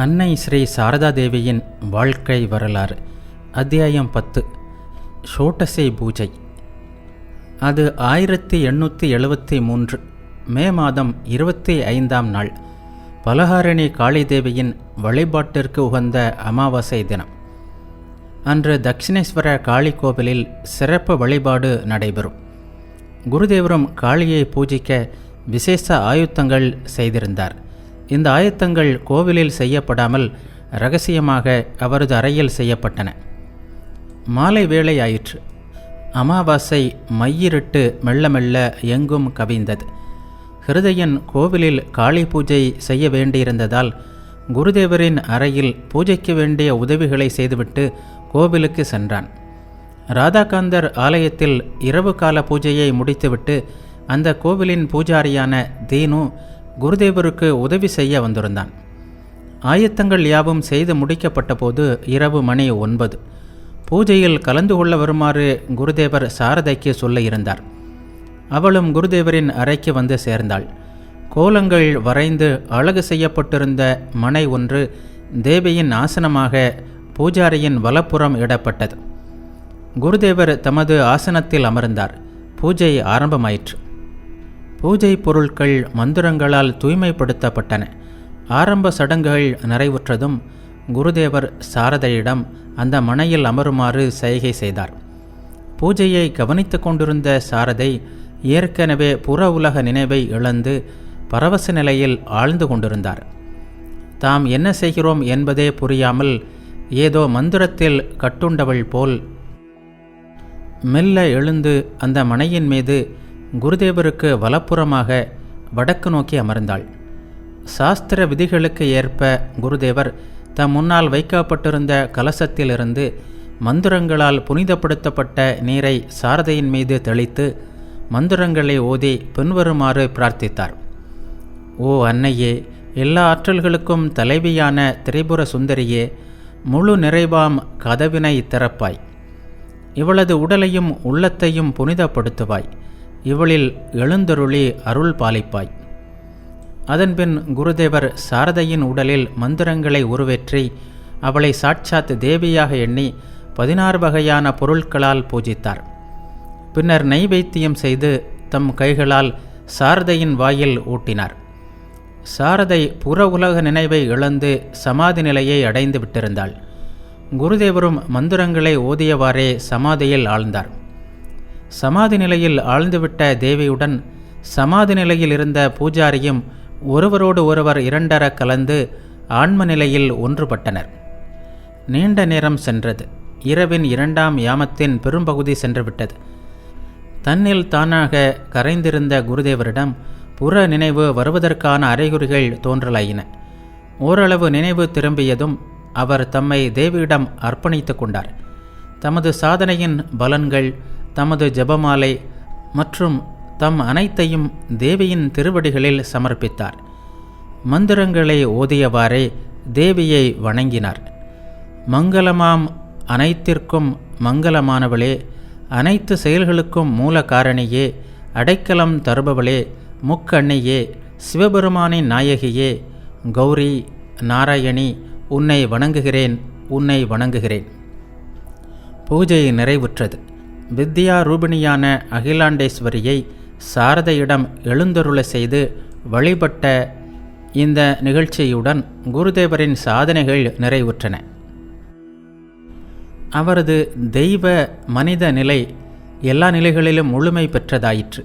அன்னை ஸ்ரீ சாரதா தேவியின் வாழ்க்கை வரலாறு. அத்தியாயம் 10. ஷோடசை பூஜை. அது 1873 மே மாதம் 25ஆம் நாள், பலஹாரிணி காளி தேவியின் வழிபாட்டிற்கு உகந்த அமாவாசை தினம். அன்று தட்சிணேஸ்வர காளி கோவிலில் சிறப்பு வழிபாடு நடைபெறும். குருதேவரும் காளியை பூஜிக்க விசேஷ ஆயுத்தங்கள் செய்திருந்தார். இந்த ஆயத்தங்கள் கோவிலில் செய்யப்படாமல் இரகசியமாக அவரது அறையில் செய்யப்பட்டன. மாலை வேளை ஆயிற்று. அமாவாசை மையிருட்டு மெல்ல மெல்ல எங்கும் கவிந்தது. ஹிருதயன் கோவிலில் காளி பூஜை செய்ய வேண்டியிருந்ததால் குருதேவரின் அறையில் பூஜைக்கு வேண்டிய உதவிகளை செய்துவிட்டு கோவிலுக்கு சென்றான். ராதாகாந்தர் ஆலயத்தில் இரவு கால பூஜையை முடித்துவிட்டு அந்த கோவிலின் பூஜாரியான தீனு குருதேவருக்கு உதவி செய்ய வந்திருந்தான். ஆயத்தங்கள் யாவும் செய்து முடிக்கப்பட்ட போது இரவு மணி 9. பூஜையில் கலந்து கொள்ள வருமாறு குருதேவர் சாரதைக்கு சொல்ல இருந்தார். அவளும் குருதேவரின் அறைக்கு வந்து சேர்ந்தாள். கோலங்கள் வரைந்து அழகு செய்யப்பட்டிருந்த மனை ஒன்று தேவியின் ஆசனமாக பூஜாரியின் வலப்புறம் இடப்பட்டது. குருதேவர் தமது ஆசனத்தில் அமர்ந்தார். பூஜை ஆரம்பமாயிற்று. பூஜை பொருட்கள் மந்திரங்களால் தூய்மைப்படுத்தப்பட்டன. ஆரம்ப சடங்குகள் நிறைவுற்றதும் குருதேவர் சாரதையிடம் அந்த மனையில் அமருமாறு சைகை செய்தார். பூஜையை கவனித்து கொண்டிருந்த சாரதை ஏற்கனவே புற உலக நினைவை இழந்து பரவச நிலையில் ஆழ்ந்து கொண்டிருந்தார். தாம் என்ன செய்கிறோம் என்பதே புரியாமல் ஏதோ மந்திரத்தில் கட்டுண்டவள் போல் மெல்ல எழுந்து அந்த மனையின் மீது குருதேவருக்கு வலப்புறமாக வடக்கு நோக்கி அமர்ந்தாள். சாஸ்திர விதிகளுக்கு ஏற்ப குருதேவர் தம் முன்னால் வைக்கப்பட்டிருந்த கலசத்திலிருந்து மந்திரங்களால் புனிதப்படுத்தப்பட்ட நீரை சாரதையின் மீது தெளித்து மந்திரங்களை ஓதி பின்வருமாறு பிரார்த்தித்தார். ஓ அன்னையே, எல்லா ஆற்றல்களுக்கும் தலைவியான திரிபுர சுந்தரியே, முழு நிறைவாம் கதவினை திறப்பாய். இவளது உடலையும் உள்ளத்தையும் புனிதப்படுத்துவாய். இவளில் எழுந்தருளி அருள் பாலிப்பாய். அதன்பின் குருதேவர் சாரதையின் உடலில் மந்திரங்களை உருவேற்றி அவளை சாட்சாத் தேவியாக எண்ணி 16 வகையான பொருட்களால் பூஜித்தார். பின்னர் நைவேத்தியம் செய்து தம் கைகளால் சாரதையின் வாயில் ஊட்டினார். சாரதை புற உலக நினைவை இழந்து சமாதி நிலையை அடைந்து விட்டிருந்தாள். குருதேவரும் மந்திரங்களை ஓதியவாறே சமாதியில் ஆழ்ந்தார். சமாதி நிலையில் ஆழ்ந்துவிட்ட தேவியுடன் சமாதி நிலையில் இருந்த பூஜாரியும் ஒருவரோடு ஒருவர் இரண்டர கலந்து ஆன்ம நிலையில் ஒன்றுபட்டனர். நீண்ட நேரம் சென்றது. இரவின் 2ஆம் யாமத்தின் பெரும்பகுதி சென்றுவிட்டது. தன்னில் தானாக கரைந்திருந்த குருதேவரிடம் புற நினைவு வருவதற்கான அறிகுறிகள் தோன்றலாயின. ஓரளவு நினைவு திரும்பியதும் அவர் தம்மை தேவியிடம் அர்ப்பணித்து கொண்டார். தமது சாதனையின் பலன்கள், தமது ஜபமாலை மற்றும் தம் அனைத்தையும் தேவியின் திருவடிகளில் சமர்ப்பித்தார். மந்திரங்களை ஓதியவாறே தேவியை வணங்கினார். மங்களமாம் அனைத்திற்கும் மங்களமானவளே, அனைத்து செயல்களுக்கும் மூல காரணியே, அடைக்கலம் தருபவளே, முக்கண்ணியே, சிவபெருமானின் நாயகியே, கௌரி நாராயணி, உன்னை வணங்குகிறேன், உன்னை வணங்குகிறேன். பூஜை நிறைவுற்றது. வித்யா ரூபிணியான அகிலாண்டேஸ்வரியை சாரதையிடம் எழுந்தருள செய்து வழிபட்ட இந்த நிகழ்ச்சியுடன் குருதேவரின் சாதனைகள் நிறைவுற்றன. அவரது தெய்வ மனித நிலை எல்லா நிலைகளிலும் முழுமை பெற்றதாயிற்று.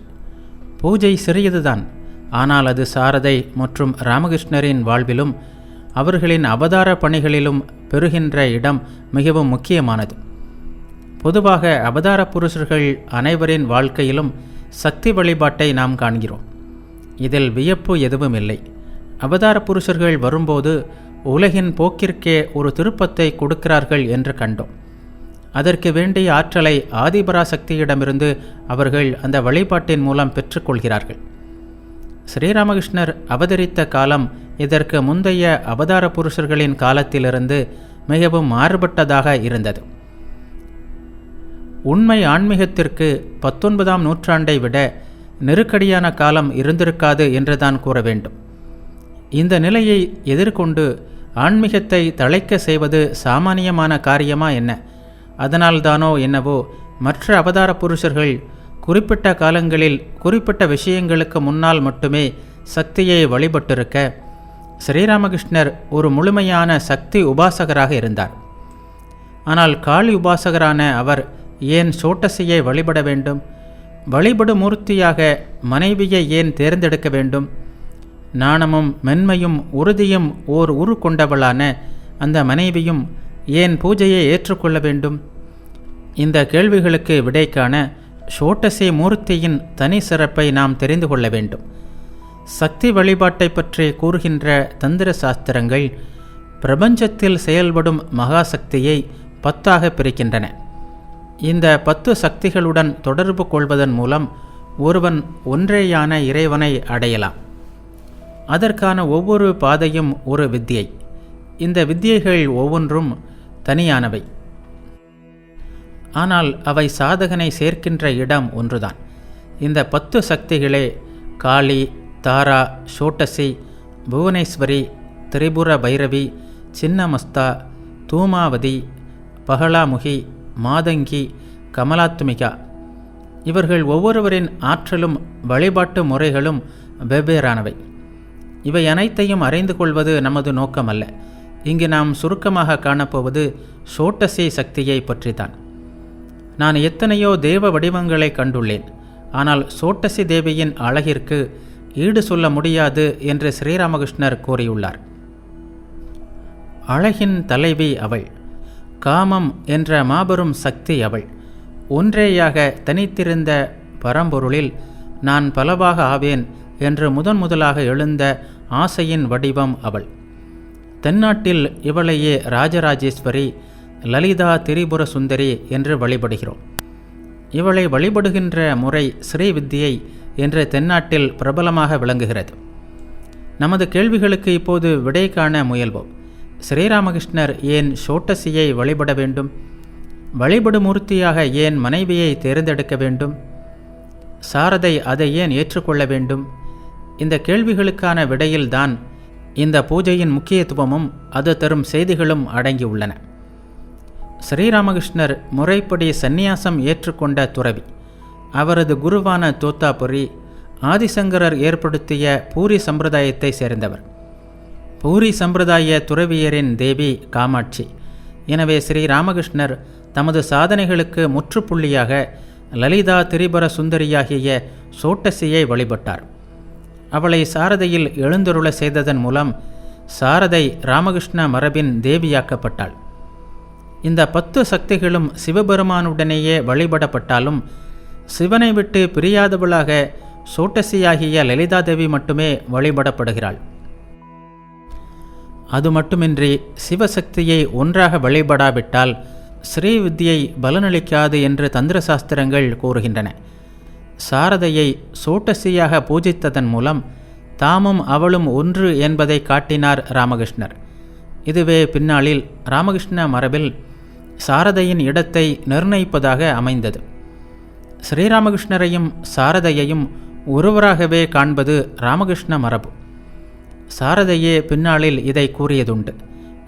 பூஜை சிறியதுதான், ஆனால் அது சாரதை மற்றும் ராமகிருஷ்ணரின் வாழ்விலும் அவர்களின் அவதார பணிகளிலும் பெறுகின்ற இடம் மிகவும் முக்கியமானது. பொதுவாக அவதார புருஷர்கள் அனைவரின் வாழ்க்கையிலும் சக்தி வழிபாட்டை நாம் காண்கிறோம். இதில் வியப்பு எதுவும் இல்லை. அவதார புருஷர்கள் வரும்போது உலகின் போக்கிற்கே ஒரு திருப்பத்தை கொடுக்கிறார்கள் என்று கண்டோம். அதற்கு வேண்டிய ஆற்றலை ஆதிபராசக்தியிடமிருந்து அவர்கள் அந்த வழிபாட்டின் மூலம் பெற்றுக்கொள்கிறார்கள். ஸ்ரீராமகிருஷ்ணர் அவதரித்த காலம் இதற்கு முந்தைய அவதார புருஷர்களின் காலத்திலிருந்து மிகவும் மாறுபட்டதாக இருந்தது. உண்மை ஆன்மீகத்திற்கு 19ஆம் நூற்றாண்டை விட நெருக்கடியான காலம் இருந்திருக்காது என்றுதான் கூற வேண்டும். இந்த நிலையை எதிர்கொண்டு ஆன்மீகத்தை தழைக்க செய்வது சாமானியமான காரியமா என்ன? அதனால்தானோ என்னவோ மற்ற அவதார புருஷர்கள் குறிப்பிட்ட காலங்களில் குறிப்பிட்ட விஷயங்களுக்கு முன்னால் மட்டுமே சக்தியை வழிபட்டிருக்க, ஸ்ரீராமகிருஷ்ணர் ஒரு முழுமையான சக்தி உபாசகராக இருந்தார். ஆனால் காளி உபாசகரான அவர் ஏன் சோட்டசியை வழிபட வேண்டும்? வழிபடும் மூர்த்தியாக மனைவியை ஏன் தேர்ந்தெடுக்க வேண்டும்? நாணமும் மென்மையும் உறுதியும் ஓர் உரு கொண்டவளான அந்த மனைவியும் ஏன் பூஜையை ஏற்றுக்கொள்ள வேண்டும்? இந்த கேள்விகளுக்கு விடை காண சோட்டசி மூர்த்தியின் தனி சிறப்பை நாம் தெரிந்து கொள்ள வேண்டும். சக்தி வழிபாட்டை பற்றி கூறுகின்ற தந்திர சாஸ்திரங்கள் பிரபஞ்சத்தில் செயல்படும் மகாசக்தியை 10ஆக பிரிக்கின்றன. இந்த 10 சக்திகளுடன் தொடர்பு கொள்வதன் மூலம் ஒருவன் ஒன்றேயான இறைவனை அடையலாம். அதற்கான ஒவ்வொரு பாதையும் ஒரு வித்தியை. இந்த வித்தியைகள் ஒவ்வொன்றும் தனியானவை. ஆனால் அவை சாதகனை சேர்க்கின்ற இடம் ஒன்றுதான். இந்த 10 சக்திகளே காளி, தாரா, சோட்டசி, புவனேஸ்வரி, திரிபுர பைரவி, சின்னமஸ்தா, தூமாவதி, பகலாமுகி, மாதங்கி, கமலாத்மிகா. இவர்கள் ஒவ்வொருவரின் ஆற்றலும் வழிபாட்டு முறைகளும் வெவ்வேறானவை. இவை அனைத்தையும் அறிந்து கொள்வது நமது நோக்கமல்ல. இங்கு நாம் சுருக்கமாக காணப்போவது சோட்டசி சக்தியை பற்றித்தான். நான் எத்தனையோ தேவ வடிவங்களை கண்டுள்ளேன். ஆனால் சோட்டசி தேவியின் அழகிற்கு ஈடு சொல்ல முடியாது என்று ஸ்ரீராமகிருஷ்ணர் கூறியுள்ளார். அழகின் தலைவி அவள். காமம் என்ற மாபெரும் சக்தி அவள். ஒன்றேயாக தனித்திருந்த பரம்பொருளில் நான் பலவாக ஆவேன் என்று முதலாக எழுந்த ஆசையின் வடிவம் அவள். தென்னாட்டில் இவளையே ராஜராஜேஸ்வரி, லலிதா திரிபுர சுந்தரி என்று வழிபடுகிறோம். இவளை வழிபடுகின்ற முறை ஸ்ரீவித்யை என்று தென்னாட்டில் பிரபலமாக விளங்குகிறது. நமது கேள்விகளுக்கு இப்போது விடை காண முயல்வோம். ஸ்ரீராமகிருஷ்ணர் ஏன் சோட்டசியை வழிபட வேண்டும்? வழிபடுமூர்த்தியாக ஏன் மனைவியை தேர்ந்தெடுக்க வேண்டும்? சாரதை அதை ஏன் ஏற்றுக்கொள்ள வேண்டும்? இந்த கேள்விகளுக்கான விடையில்தான் இந்த பூஜையின் முக்கியத்துவமும் அது தரும் செய்திகளும் அடங்கியுள்ளன. ஸ்ரீராமகிருஷ்ணர் முறைப்படி சந்நியாசம் ஏற்றுக்கொண்ட துறவி. அவரது குருவான தோத்தாபுரி ஆதிசங்கரர் ஏற்படுத்திய பூரி சம்பிரதாயத்தை சேர்ந்தவர். பூரி சம்பிரதாய துறவியரின் தேவி காமாட்சி. எனவே ஸ்ரீராமகிருஷ்ணர் தமது சாதனைகளுக்கு முற்றுப்புள்ளியாக லலிதா திரிபுர சுந்தரியாகிய சோட்டசியை வழிபட்டார். அவளை சாரதையில் எழுந்தருள செய்ததன் மூலம் சாரதை ராமகிருஷ்ண மரபின் தேவியாக்கப்பட்டாள். இந்த 10 சக்திகளும் சிவபெருமானுடனேயே வழிபடப்பட்டாலும் சிவனை விட்டு பிரியாதவளாக சோட்டசியாகிய லலிதாதேவி மட்டுமே வழிபடப்படுகிறாள். அது மட்டுமின்றி சிவசக்தியை ஒன்றாக வழிபடாவிட்டால் ஸ்ரீவித்யை பலனளிக்காது என்று தந்திர சாஸ்திரங்கள் கூறுகின்றன. சாரதையை சோட்டசியாக பூஜித்ததன் மூலம் தாமும் அவளும் ஒன்று என்பதை காட்டினார் ராமகிருஷ்ணர். இதுவே பின்னாளில் ராமகிருஷ்ண மரபில் சாரதையின் இடத்தை நிர்ணயிப்பதாக அமைந்தது. ஸ்ரீராமகிருஷ்ணரையும் சாரதையையும் ஒருவராகவே காண்பது ராமகிருஷ்ண மரபு. சாரதையே பின்னாளில் இதை கூறியதுண்டு.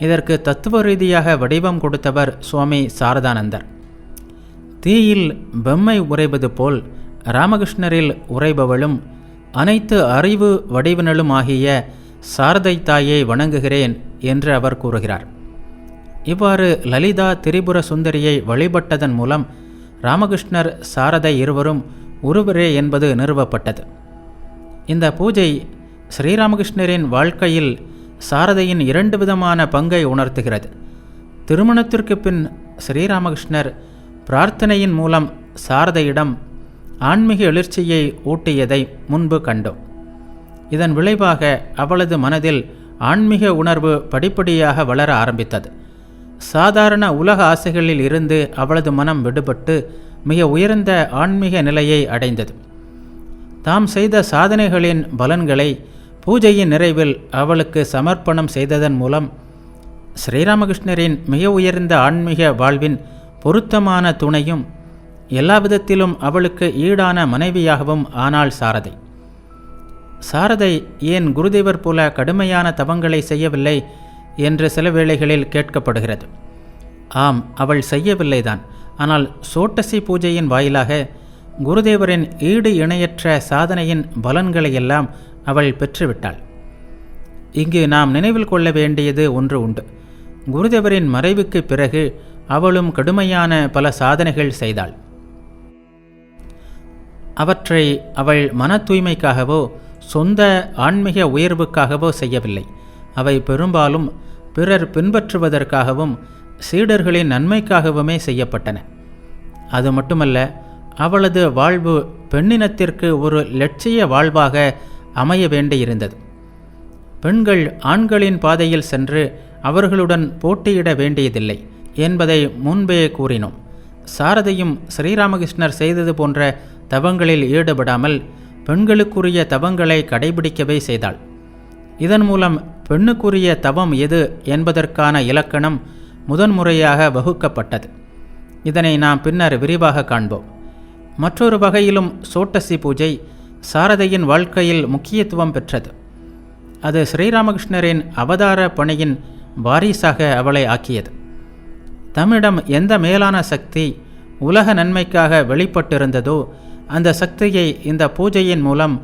இதற்கு தத்துவ ரீதியாக வடிவம் கொடுத்தவர் சுவாமி சாரதானந்தர். தீயில் பொம்மை உறைவது போல் ராமகிருஷ்ணரில் உறைபவளும் அனைத்து அறிவு வடிவினலும் ஆகிய சாரதை தாயை வணங்குகிறேன் என்று அவர் கூறுகிறார். இவ்வாறு லலிதா திரிபுர சுந்தரியை வழிபட்டதன் மூலம் ராமகிருஷ்ணர் சாரதை இருவரும் ஒருவரே என்பது நிறுவப்பட்டது. இந்த பூஜை ஸ்ரீராமகிருஷ்ணரின் வாழ்க்கையில் சாரதையின் 2 விதமான பங்கை உணர்த்துகிறது. திருமணத்திற்கு பின் ஸ்ரீராமகிருஷ்ணர் பிரார்த்தனையின் மூலம் சாரதையிடம் ஆன்மீக எழுச்சியை ஊட்டியதை முன்பு கண்டோம். இதன் விளைவாக அவளது மனதில் ஆன்மீக உணர்வு படிப்படியாக வளர ஆரம்பித்தது. சாதாரண உலக ஆசைகளில் இருந்து அவளது மனம் விடுபட்டு மிக உயர்ந்த ஆன்மீக நிலையை அடைந்தது. தாம் செய்த சாதனைகளின் பலன்களை பூஜையின் நிறைவில் அவளுக்கு சமர்ப்பணம் செய்ததன் மூலம் ஸ்ரீராமகிருஷ்ணரின் மிக உயர்ந்த ஆன்மீக வாழ்வின் பொருத்தமான துணையும் எல்லா விதத்திலும் அவளுக்கு ஈடான மனைவியாகவும் ஆனாள் சாரதை. சாரதை ஏன் குருதேவர் போல கடுமையான தவங்களை செய்யவில்லை என்று சில வேளைகளில் கேட்கப்படுகிறது. ஆம், அவள் செய்யவில்லைதான். ஆனால் சோட்டசி பூஜையின் வாயிலாக குருதேவரின் ஈடு இணையற்ற சாதனையின் பலன்களையெல்லாம் அவள் பெற்றுவிட்டாள். இங்கு நாம் நினைவில் கொள்ள வேண்டியது ஒன்று உண்டு. குருதேவரின் மறைவுக்கு பிறகு அவளும் கடுமையான பல சாதனைகள் செய்தாள். அவற்றை அவள் மன தூய்மைக்காகவோ சொந்த ஆன்மீக உயர்வுக்காகவோ செய்யவில்லை. அவை பெரும்பாலும் பிறர் பின்பற்றுவதற்காகவும் சீடர்களின் நன்மைக்காகவுமே செய்யப்பட்டன. அது மட்டுமல்ல, அவளது வாழ்வு பெண்ணினத்திற்கு ஒரு லட்சிய வாழ்வாக அமைய வேண்டியிருந்தது. பெண்கள் ஆண்களின் பாதையில் சென்று அவர்களுடன் போட்டியிட வேண்டியதில்லை என்பதை முன்பே கூறினோம். சாரதையும் ஸ்ரீராமகிருஷ்ணர் செய்தது போன்ற தவங்களில் ஈடுபடாமல் பெண்களுக்குரிய தவங்களை கடைபிடிக்கவே செய்தாள். இதன் மூலம் பெண்ணுக்குரிய தவம் எது என்பதற்கான இலக்கணம் முதன்முறையாக வகுக்கப்பட்டது. இதனை நாம் பின்னர் விரிவாக காண்போம். மற்றொரு வகையிலும் சோட்டசி பூஜை சாரதையின் வாழ்க்கையில் முக்கியத்துவம் பெற்றது. அது ஸ்ரீராமகிருஷ்ணரின் அவதார பணியின் வாரிசாக அவளை ஆக்கியது. தம்மிடம் எந்த மேலான சக்தி உலக நன்மைக்காக வெளிப்பட்டிருந்ததோ அந்த சக்தியை இந்த பூஜையின் மூலம்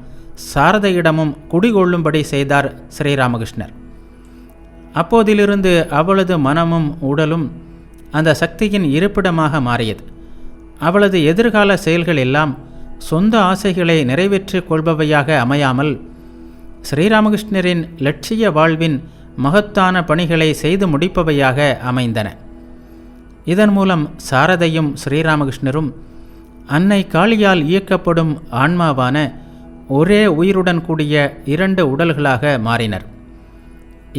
சாரதையிடமும் குடிகொள்ளும்படி செய்தார் ஸ்ரீராமகிருஷ்ணர். அப்போதிலிருந்து அவளது மனமும் உடலும் அந்த சக்தியின் இருப்பிடமாக மாறியது. அவளது எதிர்கால செயல்கள் எல்லாம் சொந்த ஆசைகளை நிறைவேற்றிக் கொள்பவையாக அமையாமல் ஸ்ரீராமகிருஷ்ணரின் லட்சிய வாழ்வின் மகத்தான பணிகளை செய்து முடிப்பவையாக அமைந்தன. இதன் மூலம் சாரதையும் ஸ்ரீராமகிருஷ்ணரும் அன்னை காளியால் இயக்கப்படும் ஆன்மாவான ஒரே உயிருடன் கூடிய 2 உடல்களாக மாறினர்.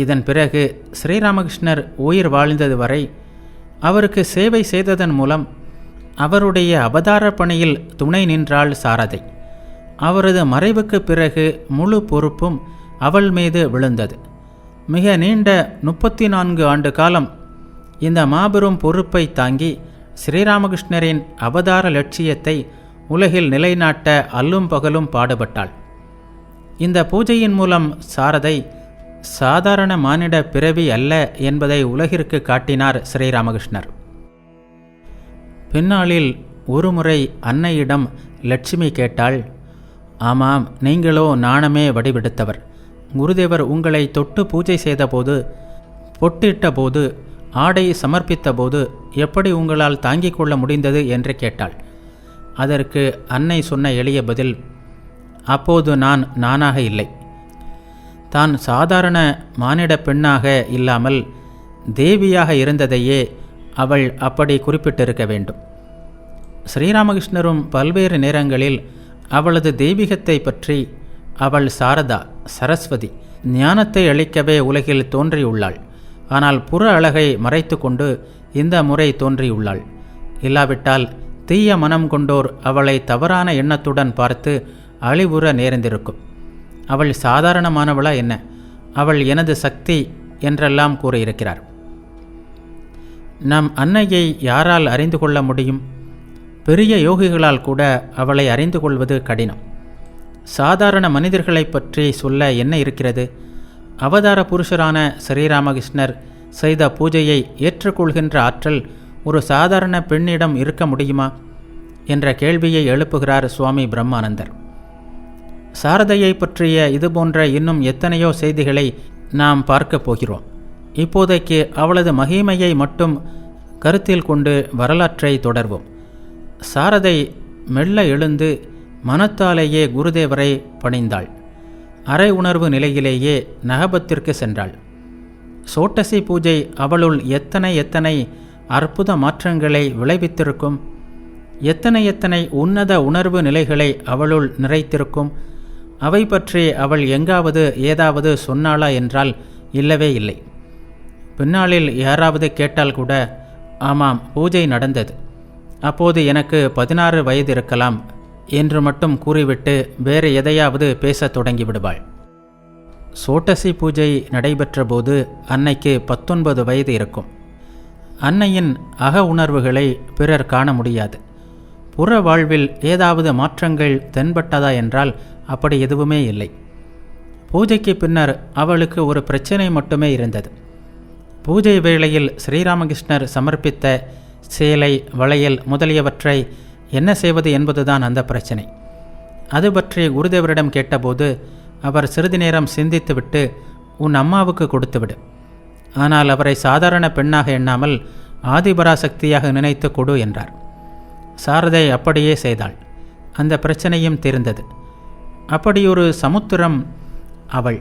இதன் பிறகு ஸ்ரீராமகிருஷ்ணர் உயிர் வாழ்ந்தது வரை அவருக்கு சேவை செய்ததன் மூலம் அவருடைய அவதார பணியில் துணை நின்றாள் சாரதை. அவரது மறைவுக்கு பிறகு முழு பொறுப்பும் அவள் மீது விழுந்தது. மிக நீண்ட 34 ஆண்டு காலம் இந்த மாபெரும் பொறுப்பை தாங்கி ஸ்ரீராமகிருஷ்ணரின் அவதார லட்சியத்தை உலகில் நிலைநாட்ட அல்லும் பகலும் பாடுபட்டாள். இந்த பூஜையின் மூலம் சாரதை சாதாரண மானிட பிறவி அல்ல என்பதை உலகிற்கு காட்டினார் ஸ்ரீராமகிருஷ்ணர். பின்னாளில் ஒருமுறை அன்னையிடம் லட்சுமி கேட்டாள், ஆமாம், நீங்களோ நாணமே வடிவெடுத்தவர். குருதேவர் உங்களை தொட்டு பூஜை செய்தபோது, பொட்டிட்ட போது, ஆடை சமர்ப்பித்த போது எப்படி உங்களால் தாங்கிக் கொள்ள முடிந்தது என்று கேட்டாள். அதற்கு அன்னை சொன்ன எளிய பதில், அப்போது நான் நானாக இல்லை. தான் சாதாரண மானிட பெண்ணாக இல்லாமல் தேவியாக இருந்ததையே அவள் அப்படி குறிப்பிட்டிருக்க வேண்டும். ஸ்ரீராமகிருஷ்ணரும் பல்வேறு நேரங்களில் அவளது தெய்வீகத்தை பற்றி, அவள் சாரதா, சரஸ்வதி, ஞானத்தை அளிக்கவே உலகில் தோன்றியுள்ளாள். ஆனால் புற அழகை மறைத்து கொண்டு இந்த முறை தோன்றியுள்ளாள். இல்லாவிட்டால் தீய மனம் கொண்டோர் அவளை தவறான எண்ணத்துடன் பார்த்து அழிவுற நேர்ந்திருக்கும். அவள் சாதாரணமானவளா என்ன? அவள் எனது சக்தி என்றெல்லாம் கூறியிருக்கிறார். நம் அன்னையை யாரால் அறிந்து கொள்ள முடியும்? பெரிய யோகிகளால் கூட அவளை அறிந்து கொள்வது கடினம். சாதாரண மனிதர்களை பற்றி சொல்ல என்ன இருக்கிறது? அவதார புருஷரான ஸ்ரீராமகிருஷ்ணர் செய்த பூஜையை ஏற்றுக்கொள்கின்ற ஆற்றல் ஒரு சாதாரண பெண்ணிடம் இருக்க முடியுமா என்ற கேள்வியை எழுப்புகிறார் சுவாமி பிரம்மானந்தர். சாரதையை பற்றிய இதுபோன்ற இன்னும் எத்தனையோ செய்திகளை நாம் பார்க்க போகிறோம். இப்போதைக்கு அவளது மகிமையை மட்டும் கருத்தில் கொண்டு வரலாற்றை தொடர்வோம். சாரதை மெல்ல எழுந்து மனத்தாலேயே குருதேவரை பணிந்தாள். அரை உணர்வு நிலையிலேயே நகபத்திற்கு சென்றாள். சோட்டசி பூஜை அவளுள் எத்தனை அற்புத மாற்றங்களை விளைவித்திருக்கும்! எத்தனை உன்னத உணர்வு நிலைகளை அவளுள் நிறைத்திருக்கும்! அவை பற்றி அவள் எங்காவது ஏதாவது சொன்னாளா என்றால் இல்லவே இல்லை. பின்னாளில் யாராவது கேட்டால் கூட, ஆமாம், பூஜை நடந்தது, அப்போது எனக்கு 16 வயது இருக்கலாம் என்று மட்டும் கூறிவிட்டு வேறு எதையாவது பேசத் தொடங்கிவிடுவாள். சோட்டசி பூஜை நடைபெற்ற போது அன்னைக்கு 19 வயது இருக்கும். அன்னையின் அக உணர்வுகளை பிறர் காண முடியாது. புற வாழ்வில் ஏதாவது மாற்றங்கள் தென்பட்டதா என்றால் அப்படி எதுவுமே இல்லை. பூஜைக்கு பின்னர் அவளுக்கு ஒரு பிரச்சனை மட்டுமே இருந்தது. பூஜை வேளையில் ஸ்ரீராமகிருஷ்ணர் சமர்ப்பித்த சேலை, வளையல் முதலியவற்றை என்ன செய்வது என்பதுதான் அந்த பிரச்சனை. அது பற்றி குருதேவரிடம் கேட்டபோது அவர் சிறிது நேரம் சிந்தித்துவிட்டு, உன் அம்மாவுக்கு கொடுத்துவிடு, ஆனால் அவரை சாதாரண பெண்ணாக எண்ணாமல் ஆதிபராசக்தியாக நினைத்து கொடு என்றார். சாரதை அப்படியே செய்தாள். அந்த பிரச்சனையும் தீர்ந்தது. அப்படியொரு சமுத்திரம் அவள்.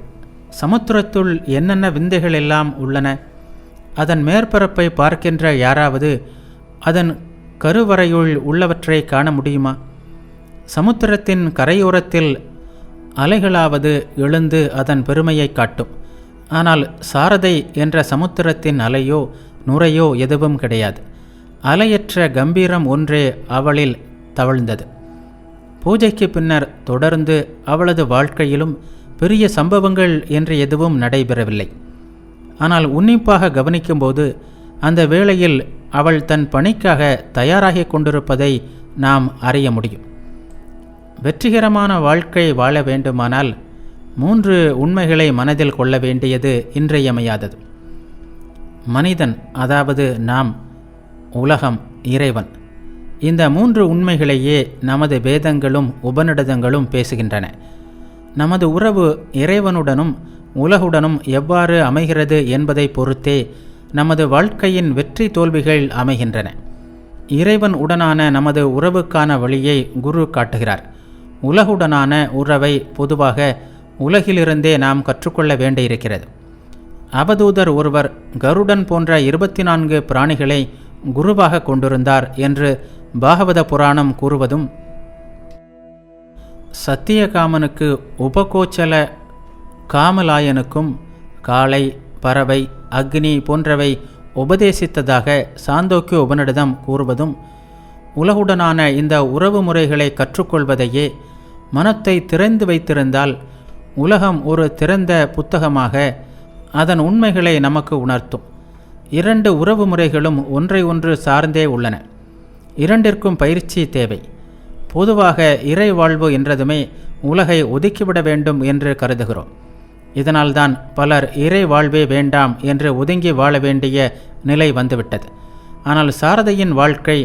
சமுத்திரத்துள் என்னென்ன விந்தைகள் எல்லாம் உள்ளன. அதன் மேற்பரப்பை பார்க்கின்ற யாராவது அதன் கருவறையுள் உள்ளவற்றை காண முடியுமா? சமுத்திரத்தின் கரையோரத்தில் அலைகளாவது எழுந்து அதன் பெருமையை காட்டும். ஆனால் சாரதை என்ற சமுத்திரத்தின் அலையோ நுரையோ எதுவும் கிடையாது. அலையற்ற கம்பீரம் ஒன்றே அவளில் தவழ்ந்தது. பூஜைக்கு பின்னர் தொடர்ந்து அவளது வாழ்க்கையிலும் பெரிய சம்பவங்கள் என்று எதுவும் நடைபெறவில்லை. ஆனால் உன்னிப்பாக கவனிக்கும்போது அந்த வேளையில் அவள் தன் பணிக்காக தயாராகி கொண்டிருப்பதை நாம் அறிய முடியும். வெற்றிகரமான வாழ்க்கை வாழ வேண்டுமானால் 3 உண்மைகளை மனதில் கொள்ள வேண்டியது இன்றியமையாதது. மனிதன், அதாவது நாம், உலகம், இறைவன். இந்த 3 உண்மைகளையே நமது வேதங்களும் உபநிடதங்களும் பேசுகின்றன. நமது உறவு இறைவனுடனும் உலகுடனும் எவ்வாறு அமைகிறது என்பதை பொறுத்தே நமது வாழ்க்கையின் வெற்றி தோல்விகள் அமைகின்றன. இறைவன் உடனான நமது உறவுக்கான வழியை குரு காட்டுகிறார். உலகுடனான உறவை பொதுவாக உலகிலிருந்தே நாம் கற்றுக்கொள்ள வேண்டியிருக்கிறது. அவதூதர் ஒருவர் கருடன் போன்ற 24 பிராணிகளை குருவாக கொண்டிருந்தார் என்று பாகவத புராணம் கூறுவதும், சத்தியகாமனுக்கு உபகோச்சல காமலாயனுக்கும் காளை, பறவை, அக்னி போன்றவை உபதேசித்ததாக சாந்தோக்கிய உபநிடதம் கூறுவதும், உலகுடனான இந்த உறவு முறைகளை கற்றுக்கொள்வதையே மனத்தை திறந்து வைத்திருந்தால் உலகம் ஒரு திறந்த புத்தகமாக அதன் உண்மைகளை நமக்கு உணர்த்தும். 2 உறவு முறைகளும் ஒன்றை ஒன்று சார்ந்தே உள்ளன. 2ற்கும் பயிற்சி தேவை. பொதுவாக இறை வாழ்வு என்றதுமே உலகை ஒதுக்கிவிட வேண்டும் என்று கருதுகிறோம். இதனால்தான் பலர் இறை வாழ்வே வேண்டாம் என்று ஒதுங்கி வாழ வேண்டிய நிலை வந்துவிட்டது. ஆனால் சாரதையின் வாழ்க்கை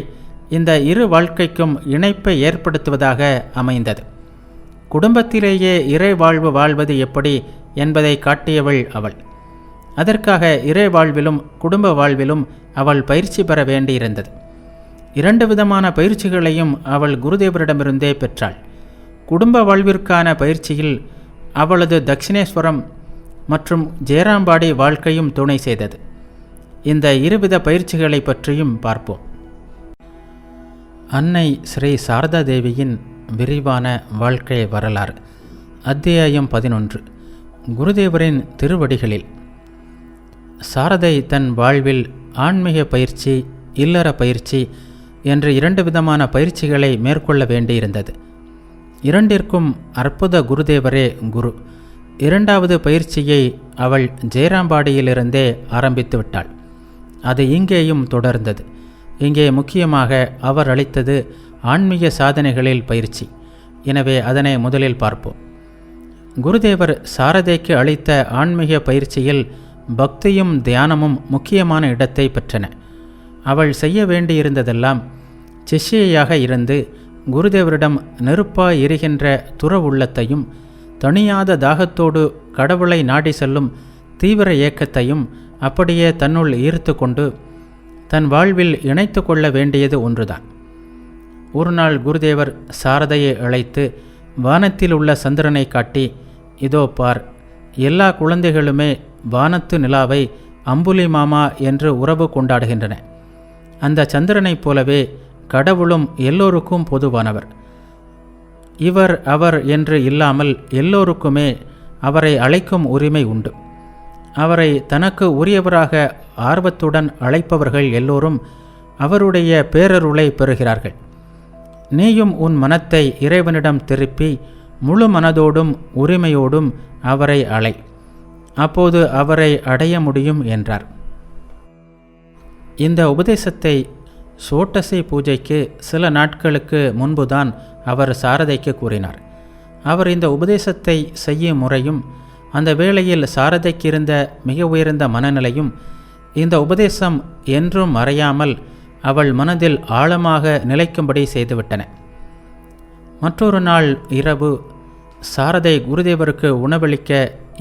இந்த 2 வாழ்க்கைக்கும் இணைப்பை ஏற்படுத்துவதாக அமைந்தது. குடும்பத்திலேயே இறை வாழ்வு வாழ்வது எப்படி என்பதை காட்டியவள் அவள். அதற்காக இறை வாழ்விலும் குடும்ப வாழ்விலும் அவள் பயிற்சி பெற வேண்டியிருந்தது. 2 விதமான பயிற்சிகளையும் அவள் குருதேவரிடமிருந்தே பெற்றாள். குடும்ப வாழ்விற்கான பயிற்சியில் அவளது தட்சிணேஸ்வரம் மற்றும் ஜெயராம்பாடி வாழ்க்கையும் துணை செய்தது. இந்த 2 வித பயிற்சிகளை பற்றியும் பார்ப்போம். அன்னை ஸ்ரீ சாரதா தேவியின் விரிவான வாழ்க்கை வரலாறு. அத்தியாயம் 11. குருதேவரின் திருவடிகளில். சாரதை தன் வாழ்வில் ஆன்மீக பயிற்சி, இல்லற பயிற்சி என்று 2 விதமான பயிற்சிகளை மேற்கொள்ள வேண்டியிருந்தது. 2ற்கும் அற்புத குருதேவரே குரு. 2வது பயிற்சியை அவள் ஜெயராம்பாடியிலிருந்தே ஆரம்பித்து விட்டாள். அது இங்கேயும் தொடர்ந்தது. இங்கே முக்கியமாக அவர் அளித்தது ஆன்மீக சாதனைகளில் பயிற்சி. எனவே அதனை முதலில் பார்ப்போம். குருதேவர் சாரதைக்கு அளித்த ஆன்மீக பயிற்சியில் பக்தியும் தியானமும் முக்கியமான இடத்தை பெற்றன. அவள் செய்ய வேண்டியிருந்ததெல்லாம் சிஷ்யையாக இருந்து குருதேவரிடம் நெருப்பாய் எரிகின்ற துறவுள்ளத்தையும் தணியாத தாகத்தோடு கடவுளை நாடி செல்லும் தீவிர ஏக்கத்தையும் அப்படியே தன்னுள் ஈர்த்து கொண்டு தன் வாழ்வில் இணைத்து கொள்ள வேண்டியது ஒன்றுதான். ஒரு நாள் குருதேவர் சாரதையை அழைத்து வானத்தில் உள்ள சந்திரனை காட்டி, இதோ பார், எல்லா குழந்தைகளுமே வானத்து நிலாவை அம்புலி மாமா என்று உறவு கொண்டாடுகின்றன. அந்த சந்திரனைப் போலவே கடவுளும் எல்லோருக்கும் பொதுவானவர். இவர் அவர் என்று இல்லாமல் எல்லோருக்குமே அவரை அழைக்கும் உரிமை உண்டு. அவரை தனக்கு உரியவராக ஆர்வத்துடன் அழைப்பவர்கள் எல்லோரும் அவருடைய பேரருளை பெறுகிறார்கள். நீயும் உன் மனத்தை இறைவனிடம் திருப்பி முழு மனதோடும் உரிமையோடும் அவரை அழை. அப்போது அவரை அடைய முடியும் என்றார். இந்த உபதேசத்தை சோட்டசி பூஜைக்கு சில நாட்களுக்கு முன்புதான் அவர் சாரதைக்கு கூறினார். அவர் இந்த உபதேசத்தை செய்யும் முறையும் அந்த வேளையில் சாரதைக்கு இருந்த மிக உயர்ந்த மனநிலையும் இந்த உபதேசம் என்றும் மறையாமல் அவள் மனதில் ஆழமாக நிலைக்கும்படி செய்துவிட்டன. மற்றொரு நாள் இரவு சாரதை குருதேவருக்கு உணவளிக்க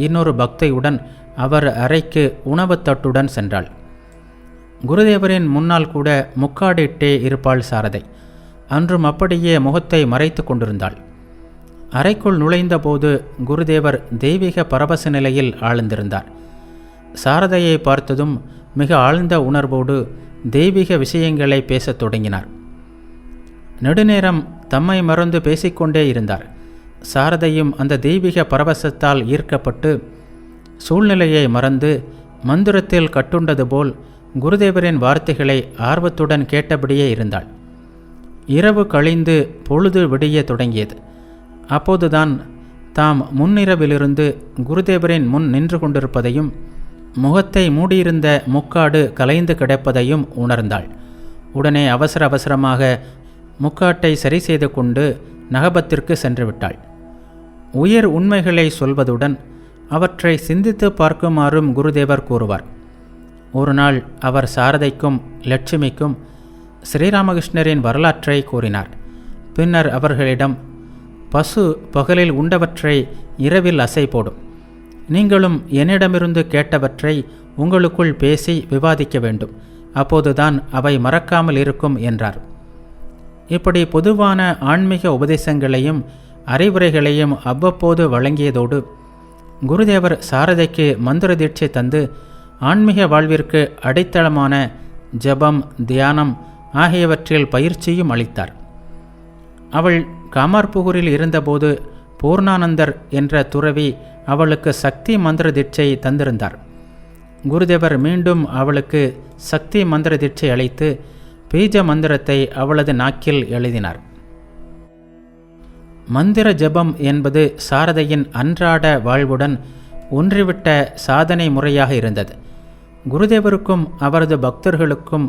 இன்னொரு பக்தையுடன் அவர் அறைக்கு உணவு தட்டுடன் சென்றாள். குருதேவரின் முன்னால் கூட முக்காடிட்டே இருப்பாள் சாரதை. அன்றும் அப்படியே முகத்தை மறைத்து கொண்டிருந்தாள். அறைக்குள் நுழைந்தபோது குருதேவர் தெய்வீக பரவச நிலையில் ஆழ்ந்திருந்தார். சாரதையை பார்த்ததும் மிக ஆழ்ந்த உணர்வோடு தெய்வீக விஷயங்களை பேசத் தொடங்கினார். நெடுநேரம் தம்மை மறந்து பேசிக்கொண்டே இருந்தார். சாரதையும் அந்த தெய்வீக பரவசத்தால் ஈர்க்கப்பட்டு சூழ்நிலையை மறந்து மந்திரத்தில் கட்டுண்டது போல் குருதேவரின் வார்த்தைகளை ஆர்வத்துடன் கேட்டபடியே இருந்தாள். இரவு கழிந்து பொழுது விடிய தொடங்கியது. அப்போதுதான் தாம் முன்னிரவிலிருந்து குருதேவரின் முன் நின்று கொண்டிருப்பதையும் முகத்தை மூடியிருந்த முக்காடு கலைந்து கிடப்பதையும் உணர்ந்தாள். உடனே அவசர அவசரமாக முக்காட்டை சரி செய்து கொண்டு நகபத்திற்கு சென்று விட்டாள். உயர் உண்மைகளை சொல்வதுடன் அவற்றை சிந்தித்து பார்க்குமாறும் குருதேவர் கூறுவார். ஒரு நாள் அவர் சாரதைக்கும் லட்சுமிக்கும் ஸ்ரீராமகிருஷ்ணரின் வரலாற்றை கூறினார். பின்னர் அவர்களிடம், பசு பகலில் உண்டவற்றை இரவில் அசை போடும். நீங்களும் என்னிடமிருந்து கேட்டவற்றை உங்களுக்குள் பேசி விவாதிக்க வேண்டும். அப்போதுதான் அவை மறக்காமல் இருக்கும் என்றார். இப்படி பொதுவான ஆன்மீக உபதேசங்களையும் அறிவுரைகளையும் அவ்வப்போது வழங்கியதோடு குருதேவர் சாரதைக்கு மந்திர தீட்சை தந்து ஆன்மீக வாழ்விற்கு அடித்தளமான ஜபம், தியானம் ஆகியவற்றில் பயிற்சியும் அளித்தார். அவள் காமார்புகூரில் இருந்தபோது பூர்ணானந்தர் என்ற துறவி அவளுக்கு சக்தி மந்திர தீட்சை தந்திருந்தார். குருதேவர் மீண்டும் அவளுக்கு சக்தி மந்திர தீட்சை அளித்து பீஜ மந்திரத்தை அவளது நாக்கில் எழுதினார். மந்திர ஜபம் என்பது சாரதையின் அன்றாட வாழ்வுடன் ஒன்றிவிட்ட சாதனை முறையாக இருந்தது. குருதேவருக்கும் அவரது பக்தர்களுக்கும்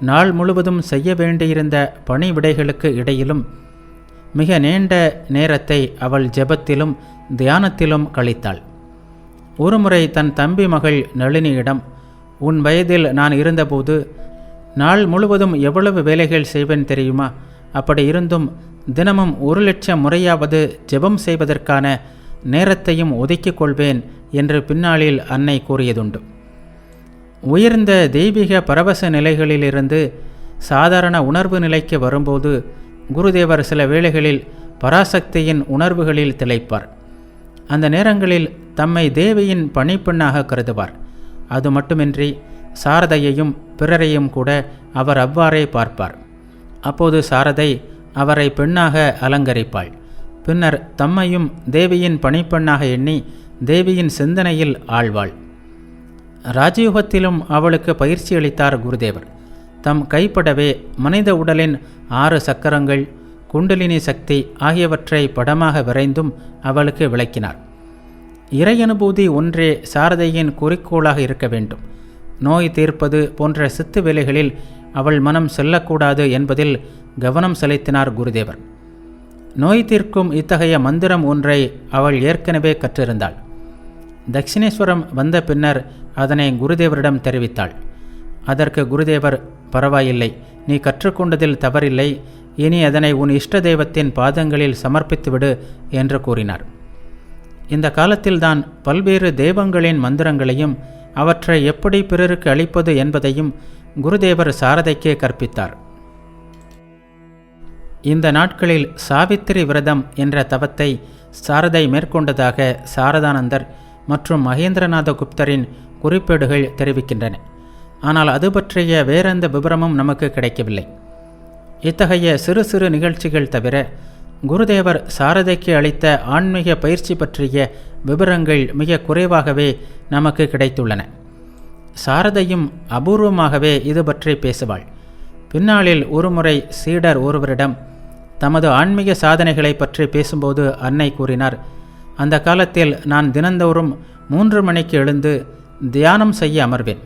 நாள் முழுவதும் செய்ய வேண்டியிருந்த பணிவிடைகளுக்கு இடையிலும் மிக நீண்ட நேரத்தை அவள் ஜெபத்திலும் தியானத்திலும் கழித்தாள். ஒருமுறை தன் தம்பி மகள் நளினியிடம், உன் வயதில் நான் இருந்தபோது நாள் முழுவதும் எவ்வளவு வேலைகள் செய்வேன் தெரியுமா? அப்படி இருந்தும் தினமும் 1,00,000 முறையாவது ஜெபம் செய்வதற்கான நேரத்தையும் ஒதுக்கிக் கொள்வேன் என்று பின்னாளில் அன்னை கூறியதுண்டு. உயர்ந்த தெய்வீக பரவச நிலைகளிலிருந்து சாதாரண உணர்வு நிலைக்கு வரும்போது குருதேவர் சில வேளைகளில் பராசக்தியின் உணர்வுகளில் திளைப்பார். அந்த நேரங்களில் தம்மை தேவியின் பணிப்பெண்ணாக கருதுவார். அது மட்டுமின்றி சாரதையையும் பிறரையும் கூட அவர் அவ்வாறே பார்ப்பார். அப்போது சாரதை அவரை பெண்ணாக அலங்கரிப்பாள். பின்னர் தம்மையும் தேவியின் பணிப்பெண்ணாக எண்ணி தேவியின் சிந்தனையில் ஆழ்வாள். ராஜயோகத்திலும் அவளுக்கு பயிற்சி அளித்தார் குருதேவர். தம் கைப்படவே மனித உடலின் 6 சக்கரங்கள், குண்டலினி சக்தி ஆகியவற்றை படமாக விரைந்தும் அவளுக்கு விளக்கினார். இறையனுபூதி ஒன்றே சாரதையின் குறிக்கோளாக இருக்க வேண்டும். நோய் தீர்ப்பது போன்ற சித்து வேலைகளில் அவள் மனம் செல்லக்கூடாது என்பதில் கவனம் செலுத்தினார் குருதேவர். நோய் தீர்க்கும் இத்தகைய மந்திரம் ஒன்றை அவள் ஏற்கனவே கற்றிருந்தாள். தட்சிணேஸ்வரம் வந்த பின்னர் அதனை குருதேவரிடம் தெரிவித்தாள். அதற்கு குருதேவர், பரவாயில்லை, நீ கற்றுக்கொண்டதில் தவறில்லை, இனி அதனை உன் இஷ்ட தெய்வத்தின் பாதங்களில் சமர்ப்பித்துவிடு என்று கூறினார். இந்த காலத்தில்தான் பல்வேறு தெய்வங்களின் மந்திரங்களையும் அவற்றை எப்படி பிறருக்கு அளிப்பது என்பதையும் குருதேவர் சாரதைக்கே கற்பித்தார். இந்த நாட்களில் சாவித்திரி விரதம் என்ற தவத்தை சாரதை மேற்கொண்டதாக சாரதானந்தர் மற்றும் மகேந்திரநாத குப்தரின் குறிப்பேடுகள் தெரிவிக்கின்றன. ஆனால் அது பற்றிய வேறெந்த விவரமும் நமக்கு கிடைக்கவில்லை. இத்தகைய சிறு சிறு நிகழ்ச்சிகள் தவிர குருதேவர் சாரதைக்கு அளித்த ஆன்மீக பயிற்சி பற்றிய விவரங்கள் மிக குறைவாகவே நமக்கு கிடைத்துள்ளன. சாரதையும் அபூர்வமாகவே இது பற்றி பேசுவாள். பின்னாளில் ஒருமுறை சீடர் ஒருவரிடம் தமது ஆன்மீக சாதனைகளை பற்றி பேசும்போது அன்னை கூறினார், அந்த காலத்தில் நான் தினந்தோறும் 3 மணிக்கு எழுந்து தியானம் செய்ய அமர்வேன்.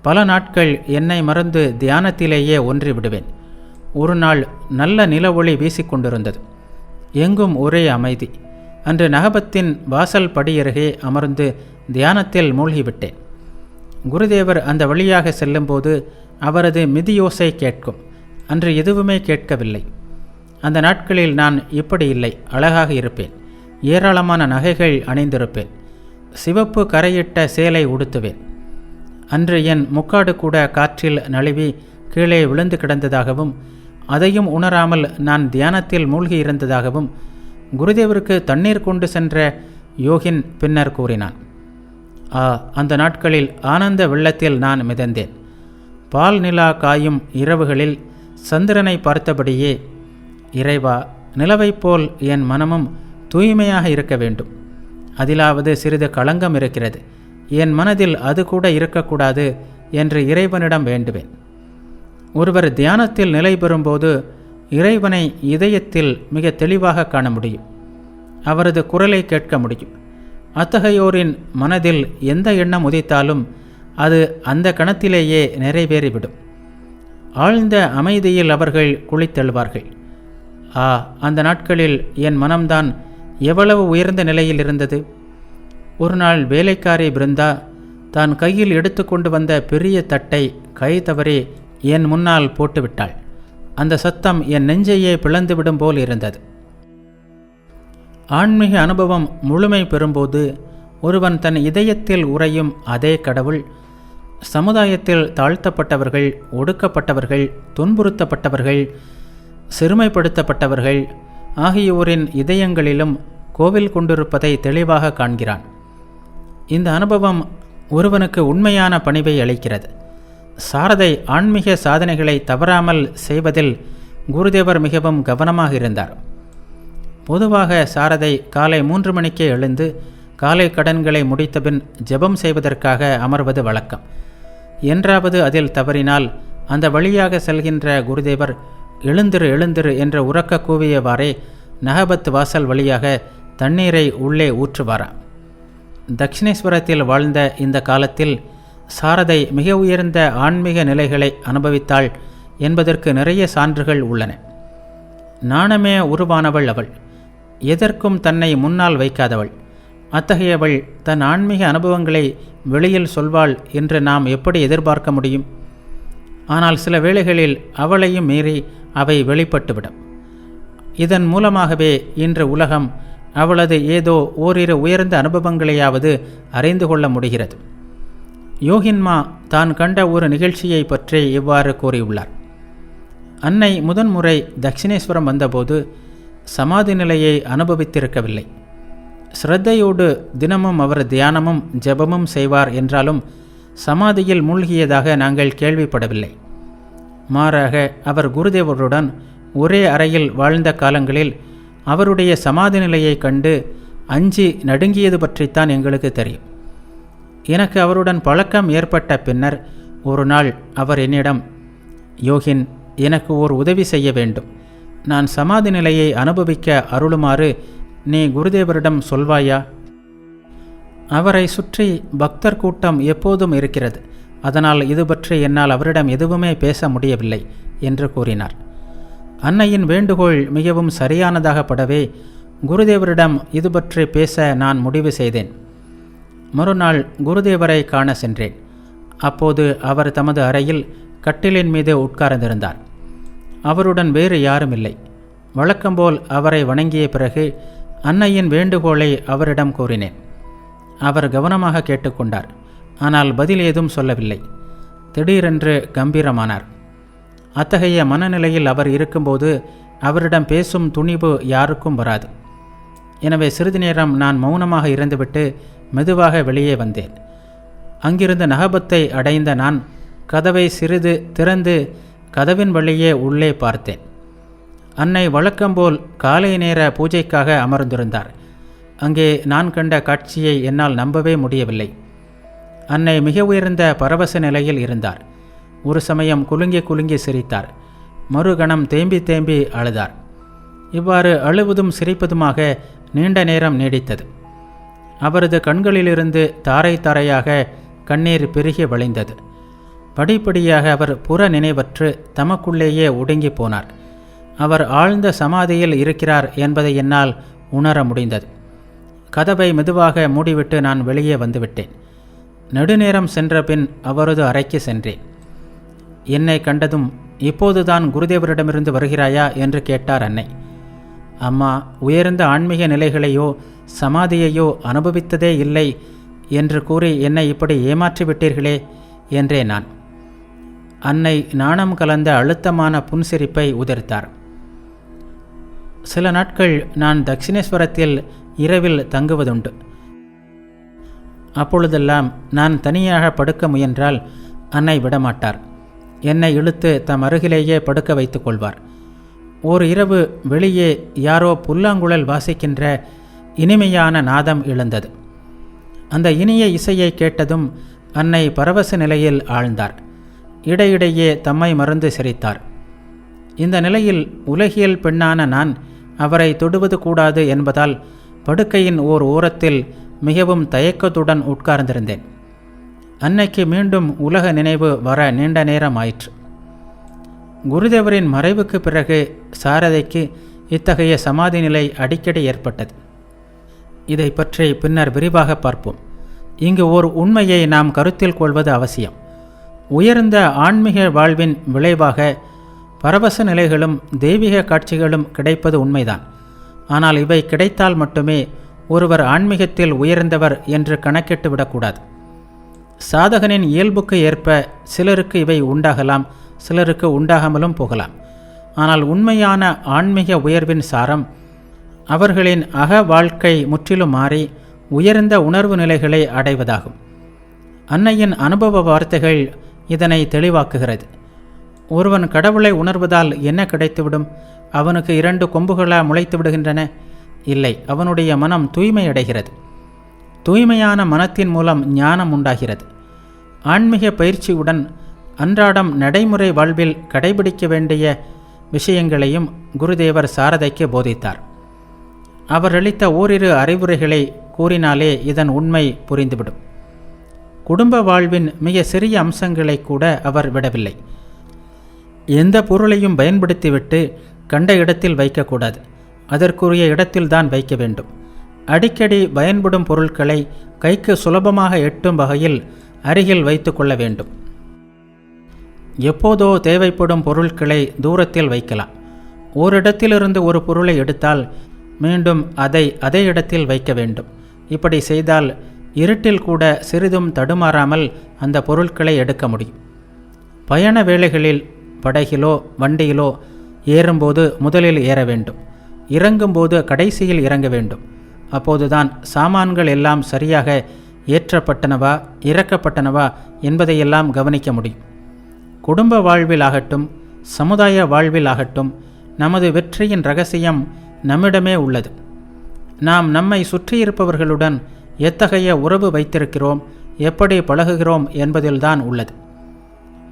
பல நாட்கள் என்னை மறந்து தியானத்திலேயே ஒன்றி விடுவேன். ஒரு நாள் நல்ல நில ஒளி வீசிக்கொண்டிருந்தது. எங்கும் ஒரே அமைதி. அன்று நகபத்தின் வாசல் படியருகே அமர்ந்து தியானத்தில் மூழ்கிவிட்டேன். குருதேவர் அந்த வழியாக செல்லும்போது அவரது மிதியோசை கேட்கும். அன்று எதுவுமே கேட்கவில்லை. அந்த நாட்களில் நான் இப்படி இல்லை, அழகாக இருப்பேன். ஏராளமான நகைகள் அணிந்திருப்பேன். சிவப்பு கரையிட்ட சேலை உடுத்துவேன். அன்று என் முக்காடு கூட காற்றில் நழுவி கீழே விழுந்து கிடந்ததாகவும் அதையும் உணராமல் நான் தியானத்தில் மூழ்கி இருந்ததாகவும் குருதேவருக்கு தண்ணீர் கொண்டு சென்ற யோகின் பின்னர் கூறினான். அந்த நாட்களில் ஆனந்த வெள்ளத்தில் நான் மிதந்தேன். பால் நிலா காயும் இரவுகளில் சந்திரனை பார்த்தபடியே, இறைவா, நிலவைப் போல் என் மனமும் தூய்மையாக இருக்க வேண்டும். அதிலாவது சிறிது களங்கம் இருக்கிறது, என் மனதில் அது கூட இருக்கக்கூடாது என்று இறைவனிடம் வேண்டுவேன். ஒருவர் தியானத்தில் நிலை பெறும்போது இறைவனை இதயத்தில் மிக தெளிவாக காண முடியும். அவரது குரலை கேட்க முடியும். அத்தகையோரின் மனதில் எந்த எண்ணம் உதித்தாலும் அது அந்த கணத்திலேயே நிறைவேறிவிடும். ஆழ்ந்த அமைதியில் அவர்கள் குளித்தெழுவார்கள். அந்த நாட்களில் என் மனம்தான் எவ்வளவு உயர்ந்த நிலையில் இருந்தது. ஒரு நாள் வேலைக்காரி பிருந்தா தான் கையில் எடுத்து கொண்டு வந்த பெரிய தட்டை கை தவறி என் முன்னால் போட்டுவிட்டாள். அந்த சத்தம் என் நெஞ்சையே பிளந்துவிடும் போல் இருந்தது. ஆன்மீக அனுபவம் முழுமை பெறும்போது ஒருவன் தன் இதயத்தில் உறையும் அதே கடவுள் சமுதாயத்தில் தாழ்த்தப்பட்டவர்கள், ஒடுக்கப்பட்டவர்கள், துன்புறுத்தப்பட்டவர்கள், சிறுமைப்படுத்தப்பட்டவர்கள் ஆகியோரின் இதயங்களிலும் கோவில் கொண்டிருப்பதை தெளிவாக காண்கிறான். இந்த அனுபவம் ஒருவனுக்கு உண்மையான பணிவை அளிக்கிறது. சாரதை ஆன்மீக சாதனைகளை தவறாமல் செய்வதில் குருதேவர் மிகவும் கவனமாக இருந்தார். பொதுவாக சாரதை காலை 3 மணிக்கே எழுந்து காலை கடன்களை முடித்தபின் ஜெபம் செய்வதற்காக அமர்வது வழக்கம். என்றாவது அதில் தவறினால் அந்த வழியாக செல்கின்ற குருதேவர் எழுந்திரு எழுந்திரு என்று உரக்க கூவியவாறே நகபத் வாசல் வழியாக தண்ணீரை உள்ளே ஊற்றுவாராம். தக்ஷிணேஸ்வரத்தில் வாழ்ந்த இந்த காலத்தில் சாரதை மிக உயர்ந்த ஆன்மீக நிலைகளை அனுபவித்தாள் என்பதற்கு நிறைய சான்றுகள் உள்ளன. நாணமே உருவானவள் அவள். எதற்கும் தன்னை முன்னால் வைக்காதவள். அத்தகையவள் தன் ஆன்மீக அனுபவங்களை வெளியில் சொல்வாள் என்று நாம் எப்படி எதிர்பார்க்க முடியும்? ஆனால் சில வேளைகளில் அவளையும் மீறி அவை வெளிப்பட்டுவிடும். இதன் மூலமாகவே இன்று உலகம் அவளது ஏதோ ஓரிரு உயர்ந்த அனுபவங்களையாவது அறிந்து கொள்ள முடிகிறது. யோகின்மா தான் கண்ட ஒரு நிகழ்ச்சியை பற்றி இவ்வாறு கூறியுள்ளார். அன்னை முதன்முறை தக்ஷிணேஸ்வரம் வந்தபோது சமாதி நிலையை அனுபவித்திருக்கவில்லை. ஸ்ரத்தையோடு தினமும் அவர் தியானமும் ஜெபமும் செய்வார் என்றாலும் சமாதியில் மூழ்கியதாக நாங்கள் கேள்விப்படவில்லை. மாறாக அவர் குருதேவருடன் ஒரே அறையில் வாழ்ந்த காலங்களில் அவருடைய சமாதி நிலையை கண்டு அஞ்சி நடுங்கியது பற்றித்தான் எங்களுக்கு தெரியும். எனக்கு அவருடன் பழக்கம் ஏற்பட்ட பின்னர் ஒரு நாள் அவர் என்னிடம், யோகின், எனக்கு ஓர் உதவி செய்ய வேண்டும். நான் சமாதி நிலையை அனுபவிக்க அருளுமாறு நீ குருதேவரிடம் சொல்வாயா? அவரை சுற்றி பக்தர் கூட்டம் எப்போதும் இருக்கிறது. அதனால் இது பற்றி என்னால் அவரிடம் எதுவுமே பேச முடியவில்லை என்று கூறினார். அன்னையின் வேண்டுகோள் மிகவும் சரியானதாகப்படவே குருதேவரிடம் இது பற்றி பேச நான் முடிவு செய்தேன். மறுநாள் குருதேவரை காண சென்றேன். அப்போது அவர் தமது அறையில் கட்டிலின் மீது உட்கார்ந்திருந்தார். அவருடன் வேறு யாரும் இல்லை. வழக்கம்போல் அவரை வணங்கிய பிறகு அன்னையின் வேண்டுகோளை அவரிடம் கூறினேன். அவர் கவனமாக கேட்டுக்கொண்டார். ஆனால் பதில் ஏதும் சொல்லவில்லை. திடீரென்று கம்பீரமானார். அத்தகைய மனநிலையில் அவர் இருக்கும்போது அவரிடம் பேசும் துணிவு யாருக்கும் வராது. எனவே சிறிது நேரம் நான் மௌனமாக இருந்துவிட்டு மெதுவாக வெளியே வந்தேன். அங்கிருந்த நகபத்தை அடைந்த நான் கதவை சிறிது திறந்து கதவின் வழியே உள்ளே பார்த்தேன். அன்னை வழக்கம்போல் காலை நேர பூஜைக்காக அமர்ந்திருந்தார். அங்கே நான் கண்ட காட்சியை என்னால் நம்பவே முடியவில்லை. அன்னை மிக உயர்ந்த பரவச நிலையில் இருந்தார். ஒரு சமயம் குலுங்கி குலுங்கி சிரித்தார். மறுகணம் தேம்பி தேம்பி அழுதார். இவ்வாறு அழுவதும் சிரிப்பதுமாக நீண்ட நேரம் நீடித்தது. அவரது கண்களிலிருந்து தாரை தாரையாக கண்ணீர் பெருகி வழிந்தது. படிப்படியாக அவர் புற நினைவற்று தமக்குள்ளேயே ஒடுங்கி போனார். அவர் ஆழ்ந்த சமாதியில் இருக்கிறார் என்பதை என்னால் உணர முடிந்தது. கதவை மெதுவாக மூடிவிட்டு நான் வெளியே வந்துவிட்டேன். நெடுநேரம் சென்ற பின் அவரது அறைக்கு சென்றேன். என்னை கண்டதும், இப்போதுதான் குருதேவரிடமிருந்து வருகிறாயா என்று கேட்டார் அன்னை. அம்மா, உயர்ந்த ஆன்மீக நிலைகளையோ சமாதியையோ அனுபவித்ததே இல்லை என்று கூறி என்னை இப்படி ஏமாற்றிவிட்டீர்களே என்றே நான். அன்னை நாணம் கலந்த அழுத்தமான புன்சிரிப்பை உதிர்த்தார். சில நாட்கள் நான் தட்சிணேஸ்வரத்தில் இரவில் தங்குவதுண்டு. அப்பொழுதெல்லாம் நான் தனியாக படுக்க முயன்றால் அன்னை விடமாட்டார். என்னை இழுத்து தம் அருகிலேயே படுக்க வைத்து கொள்வார். ஓர் இரவு வெளியே யாரோ புல்லாங்குழல் வாசிக்கின்ற இனிமையான நாதம் எழுந்தது. அந்த இனிய இசையை கேட்டதும் அன்னை பரவச நிலையில் ஆழ்ந்தார். இடையிடையே தம்மை மறந்து சிரித்தார். இந்த நிலையில் உலகியல் பெண்ணான நான் அவரை தொடுவது கூடாது என்பதால் படுக்கையின் ஓர் ஓரத்தில் மிகவும் தயக்கத்துடன் உட்கார்ந்திருந்தேன். அன்னைக்கு மீண்டும் உலக நினைவு வர நீண்ட நேரம் ஆயிற்று. குருதேவரின் மறைவுக்கு பிறகு சாரதைக்கு இத்தகைய சமாதி நிலை அடிக்கடி ஏற்பட்டது. இதை பற்றி பின்னர் விரிவாக பார்ப்போம். இங்கு ஓர் உண்மையை நாம் கருத்தில் கொள்வது அவசியம். உயர்ந்த ஆன்மீக வாழ்வின் விளைவாக பரவச நிலைகளும் தெய்வீக காட்சிகளும் கிடைப்பது உண்மைதான். ஆனால் இவை கிடைத்தால் மட்டுமே ஒருவர் ஆன்மீகத்தில் உயர்ந்தவர் என்று கணக்கிட்டு விடக்கூடாது. சாதகனின் இயல்புக்கு ஏற்ப சிலருக்கு இவை உண்டாகலாம், சிலருக்கு உண்டாகாமலும் போகலாம். ஆனால் உண்மையான ஆன்மீக உயர்வின் சாரம் அவர்களின் அக வாழ்க்கை முற்றிலும் மாறி உயர்ந்த உணர்வு நிலைகளை அடைவதாகும். அன்னையின் அனுபவ வார்த்தைகள் இதனை தெளிவாக்குகிறது. ஒருவன் கடவுளை உணர்வதால் என்ன கிடைத்துவிடும்? அவனுக்கு 2 கொம்புகளா முளைத்து விடுகின்றன? இல்லை, அவனுடைய மனம் தூய்மையடைகிறது. தூய்மையான மனத்தின் மூலம் ஞானம் உண்டாகிறது. ஆன்மீக பயிற்சியுடன் அன்றாடம் நடைமுறை வாழ்வில் கடைபிடிக்க வேண்டிய விஷயங்களையும் குருதேவர் சாரதைக்கு போதித்தார். அவர் அளித்த ஓரிரு அறிவுரைகளை கூறினாலே இதன் உண்மை புரிந்துவிடும். குடும்ப வாழ்வின் மிக சிறிய அம்சங்களை கூட அவர் விடவில்லை. எந்த பொருளையும் பயன்படுத்திவிட்டு கண்ட இடத்தில் வைக்கக்கூடாது. அதற்குரிய இடத்தில்தான் வைக்க வேண்டும். அடிக்கடி பயன்படும் பொருட்களை கைக்கு சுலபமாக எட்டும் வகையில் அருகில் வைத்து கொள்ள வேண்டும். எப்போதோ தேவைப்படும் பொருட்களை தூரத்தில் வைக்கலாம். ஓரிடத்திலிருந்து ஒரு பொருளை எடுத்தால் மீண்டும் அதே இடத்தில் வைக்க வேண்டும். இப்படி செய்தால் இருட்டில் கூட சிறிதும் தடுமாறாமல் அந்த பொருட்களை எடுக்க முடியும். பயண வேளைகளில் படகிலோ வண்டியிலோ ஏறும்போது முதலில் ஏற வேண்டும். இறங்கும்போது கடைசியில் இறங்க வேண்டும். அப்போதுதான் சாமான்கள் எல்லாம் சரியாக ஏற்றப்பட்டனவா இறக்கப்பட்டனவா என்பதையெல்லாம் கவனிக்க முடியும். குடும்ப வாழ்வில் ஆகட்டும், சமுதாய வாழ்வில் ஆகட்டும், நமது வெற்றியின் இரகசியம் நம்மிடமே உள்ளது. நாம் நம்மை சுற்றியிருப்பவர்களுடன் எத்தகைய உறவு வைத்திருக்கிறோம், எப்படி பழகுகிறோம் என்பதில்தான் உள்ளது.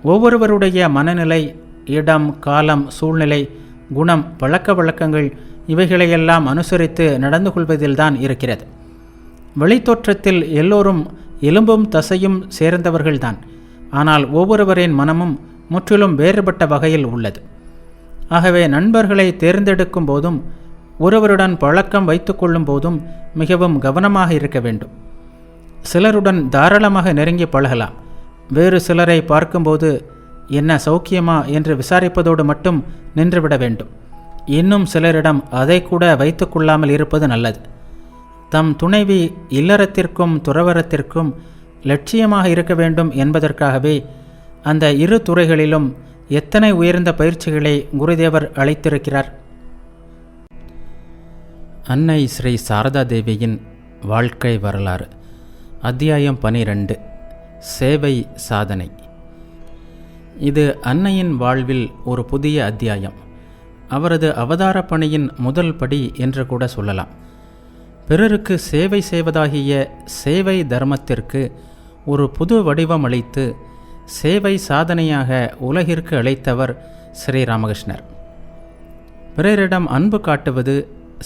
ஒவ்வொருவருடைய மனநிலை, இடம், காலம், சூழ்நிலை, குணம், பழக்க வழக்கங்கள் இவைகளையெல்லாம் அனுசரித்து நடந்து கொள்வதில்தான் இருக்கிறது. வெளித்தோற்றத்தில் எல்லோரும் எலும்பும் தசையும் சேர்ந்தவர்கள்தான். ஆனால் ஒவ்வொருவரின் மனமும் முற்றிலும் வேறுபட்ட வகையில் உள்ளது. ஆகவே நண்பர்களை தேர்ந்தெடுக்கும் போதும் ஒருவருடன் பழக்கம் வைத்து கொள்ளும் போதும் மிகவும் கவனமாக இருக்க வேண்டும். சிலருடன் தாராளமாக நெருங்கி பழகலாம். வேறு சிலரை பார்க்கும்போது என்ன சௌக்கியமா என்று விசாரிப்பதோடு மட்டும் நின்றுவிட வேண்டும். இன்னும் சிலரிடம் அதை கூட வைத்து கொள்ளாமல் இருப்பது நல்லது. தம் துணைவி இல்லறத்திற்கும் துறவரத்திற்கும் லட்சியமாக இருக்க வேண்டும் என்பதற்காகவே அந்த இரு துறைகளிலும் எத்தனை உயர்ந்த பயிற்சிகளை குருதேவர் அளித்திருக்கிறார். அன்னை ஸ்ரீ சாரதா தேவியின் வாழ்க்கை வரலாறு. அத்தியாயம் 12. சேவை சாதனை. இது அன்னையின் வாழ்வில் ஒரு புதிய அத்தியாயம். அவரது அவதார பணியின் முதல் படி என்று கூட சொல்லலாம். பிறருக்கு சேவை செய்வதாகிய சேவை தர்மத்திற்கு ஒரு புது வடிவம் அளித்து சேவை சாதனையாக உலகிற்கு அளித்தவர் ஸ்ரீராமகிருஷ்ணர். பிறரிடம் அன்பு காட்டுவது,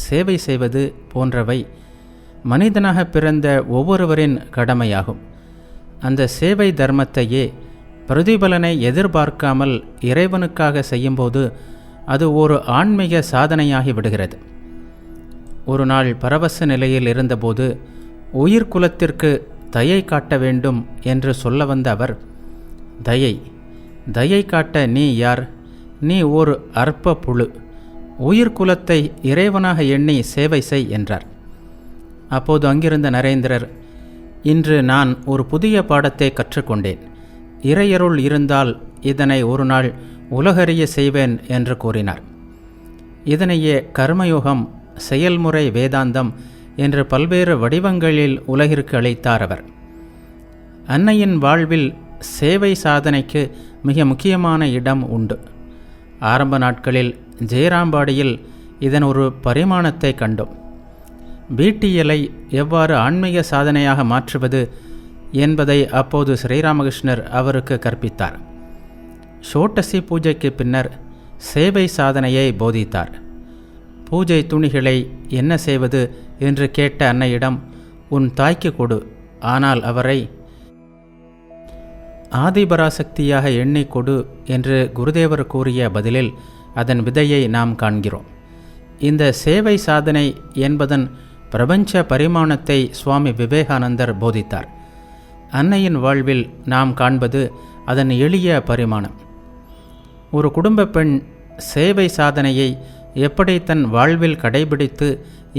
சேவை செய்வது போன்றவை மனிதனாக பிறந்த ஒவ்வொருவரின் கடமையாகும். அந்த சேவை தர்மத்தையே பிரதிபலனை எதிர்பார்க்காமல் இறைவனுக்காக செய்யும்போது அது ஒரு ஆன்மீக சாதனையாகி விடுகிறது. ஒரு நாள் பரவச நிலையில் இருந்தபோது உயிர்குலத்திற்கு தயை காட்ட வேண்டும் என்று சொல்ல வந்த அவர், தயை காட்ட நீ யார்? நீ ஓர் அற்ப புழு. உயிர்குலத்தை இறைவனாக எண்ணி சேவை செய் என்றார். அப்போது அங்கிருந்த நரேந்திரர், இன்று நான் ஒரு புதிய பாடத்தை கற்றுக்கொண்டேன். இறையருள் இருந்தால் இதனை ஒரு நாள் உலகறிய செய்வேன் என்று கூறினார். இதனையே கர்மயோகம், செயல்முறை வேதாந்தம் என்று பல்வேறு வடிவங்களில் உலகிற்கு அளித்தார் அவர். அன்னையின் வாழ்வில் சேவை சாதனைக்கு மிக முக்கியமான இடம் உண்டு. ஆரம்ப நாட்களில் ஜெயராம்பாடியில் இதன் ஒரு பரிமாணத்தை கண்டோம். வீட்டியலை எவ்வாறு ஆன்மீக சாதனையாக மாற்றுவது என்பதை அப்போது ஸ்ரீராமகிருஷ்ணர் அவருக்கு கற்பித்தார். ஷோட்டசி பூஜைக்கு பின்னர் சேவை சாதனையை போதித்தார். பூஜை துணிகளை என்ன செய்வது என்று கேட்ட அன்னையிடம், உன் தாய்க்கு கொடு. ஆனால் அவரை ஆதிபராசக்தியாக எண்ணி கொடு என்று குருதேவர் கூறிய பதிலில் அதன் விதையை நாம் காண்கிறோம். இந்த சேவை சாதனை என்பதன் பிரபஞ்ச பரிமாணத்தை சுவாமி விவேகானந்தர் போதித்தார். அன்னையின் வாழ்வில் நாம் காண்பது அதன் எளிய பரிமாணம். ஒரு குடும்ப பெண் சேவை சாதனையை எப்படி தன் வாழ்வில் கடைபிடித்து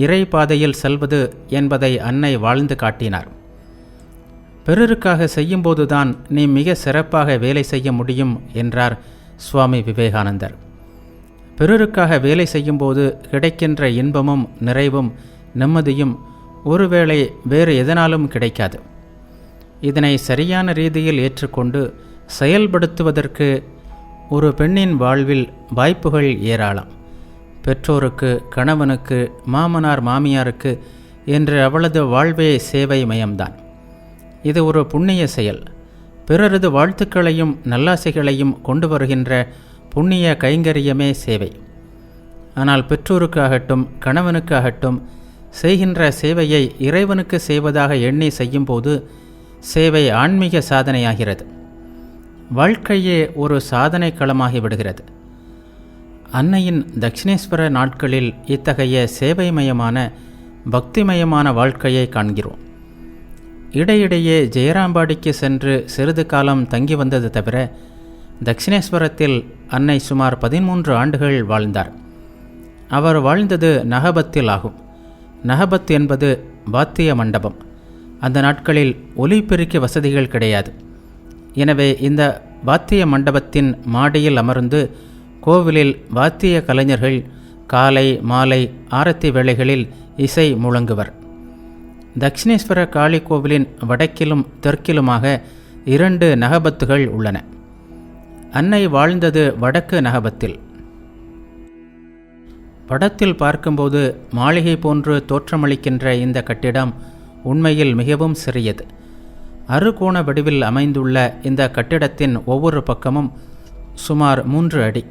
இறை பாதையில் செல்வது என்பதை அன்னை வாழ்ந்து காட்டினார். பிறருக்காக செய்யும்போதுதான் நீ மிக சிறப்பாக வேலை செய்ய முடியும் என்றார் சுவாமி விவேகானந்தர். பிறருக்காக வேலை செய்யும்போது கிடைக்கின்ற இன்பமும் நிறைவும் நிம்மதியும் ஒருவேளை வேறு எதனாலும் கிடைக்காது. இதனை சரியான ரீதியில் ஏற்றுக்கொண்டு செயல்படுத்துவதற்கு ஒரு பெண்ணின் வாழ்வில் வாய்ப்புகள் ஏராளம். பெற்றோருக்கு, கணவனுக்கு, மாமனார் மாமியாருக்கு என்று அவளது வாழ்வே சேவை மயம்தான். இது ஒரு புண்ணிய செயல். பிறரது வாழ்த்துக்களையும் நல்லாசைகளையும் கொண்டு வருகின்ற புண்ணிய கைங்கரியமே சேவை. ஆனால் பெற்றோருக்காகட்டும் கணவனுக்காகட்டும் செய்கின்ற சேவையை இறைவனுக்கு செய்வதாக எண்ணி செய்யும்போது சேவை ஆன்மீக சாதனையாகிறது. வாழ்க்கையே ஒரு சாதனை களமாகி விடுகிறது. அன்னையின் தட்சிணேஸ்வர நாட்களில் இத்தகைய சேவைமயமான பக்திமயமான வாழ்க்கையை காண்கிறோம். இடையிடையே ஜெயராம்பாடிக்கு சென்று சிறிது காலம் தங்கி வந்தது தவிர தட்சிணேஸ்வரத்தில் அன்னை சுமார் 13 ஆண்டுகள் வாழ்ந்தார். அவர் வாழ்ந்தது நகபத்தில் ஆகும். நகபத் என்பது வாத்திய மண்டபம். அந்த நாட்களில் ஒலிபெருக்கி வசதிகள் கிடையாது. எனவே இந்த வாத்திய மண்டபத்தின் மாடியில் அமர்ந்து கோவிலில் வாத்திய கலைஞர்கள் காலை மாலை ஆரத்தி வேளைகளில் இசை முழங்குவர். தட்சிணேஸ்வர காளி கோவிலின் வடக்கிலும் தெற்கிலுமாக 2 நகபத்துகள் உள்ளன. அன்னை வாழ்ந்தது வடக்கு நகபத்தில். படத்தில் பார்க்கும்போது மாளிகை போன்று தோற்றமளிக்கின்ற இந்த கட்டிடம் உண்மையில் மிகவும் சிறியது. அறுகோண வடிவில் அமைந்துள்ள இந்த கட்டிடத்தின் ஒவ்வொரு பக்கமும் சுமார் 3 அடி.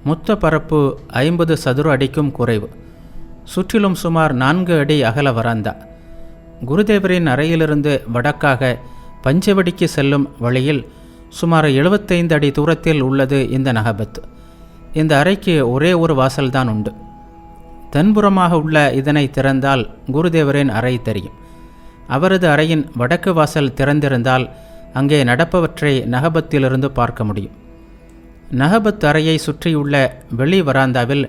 மொத்த பரப்பு 50 சதுர அடிக்கும் குறைவு. சுற்றிலும் சுமார் 4 அடி அகல வராந்தா. குருதேவரின் அறையிலிருந்து வடக்காக பஞ்சவடிக்கு செல்லும் வழியில் சுமார் 75 அடி தூரத்தில் உள்ளது இந்த நகபத். இந்த அறைக்கு ஒரே ஒரு வாசல்தான் உண்டு. தென்புறமாக உள்ள இதனை திறந்தால் குருதேவரின் அறை தெரியும். அவரது அறையின் வடக்கு வாசல் திறந்திருந்தால் அங்கே நடப்பவற்றை நகபத்திலிருந்து பார்க்க முடியும். நகபத் அறையை சுற்றியுள்ள வெளி வராந்தாவில்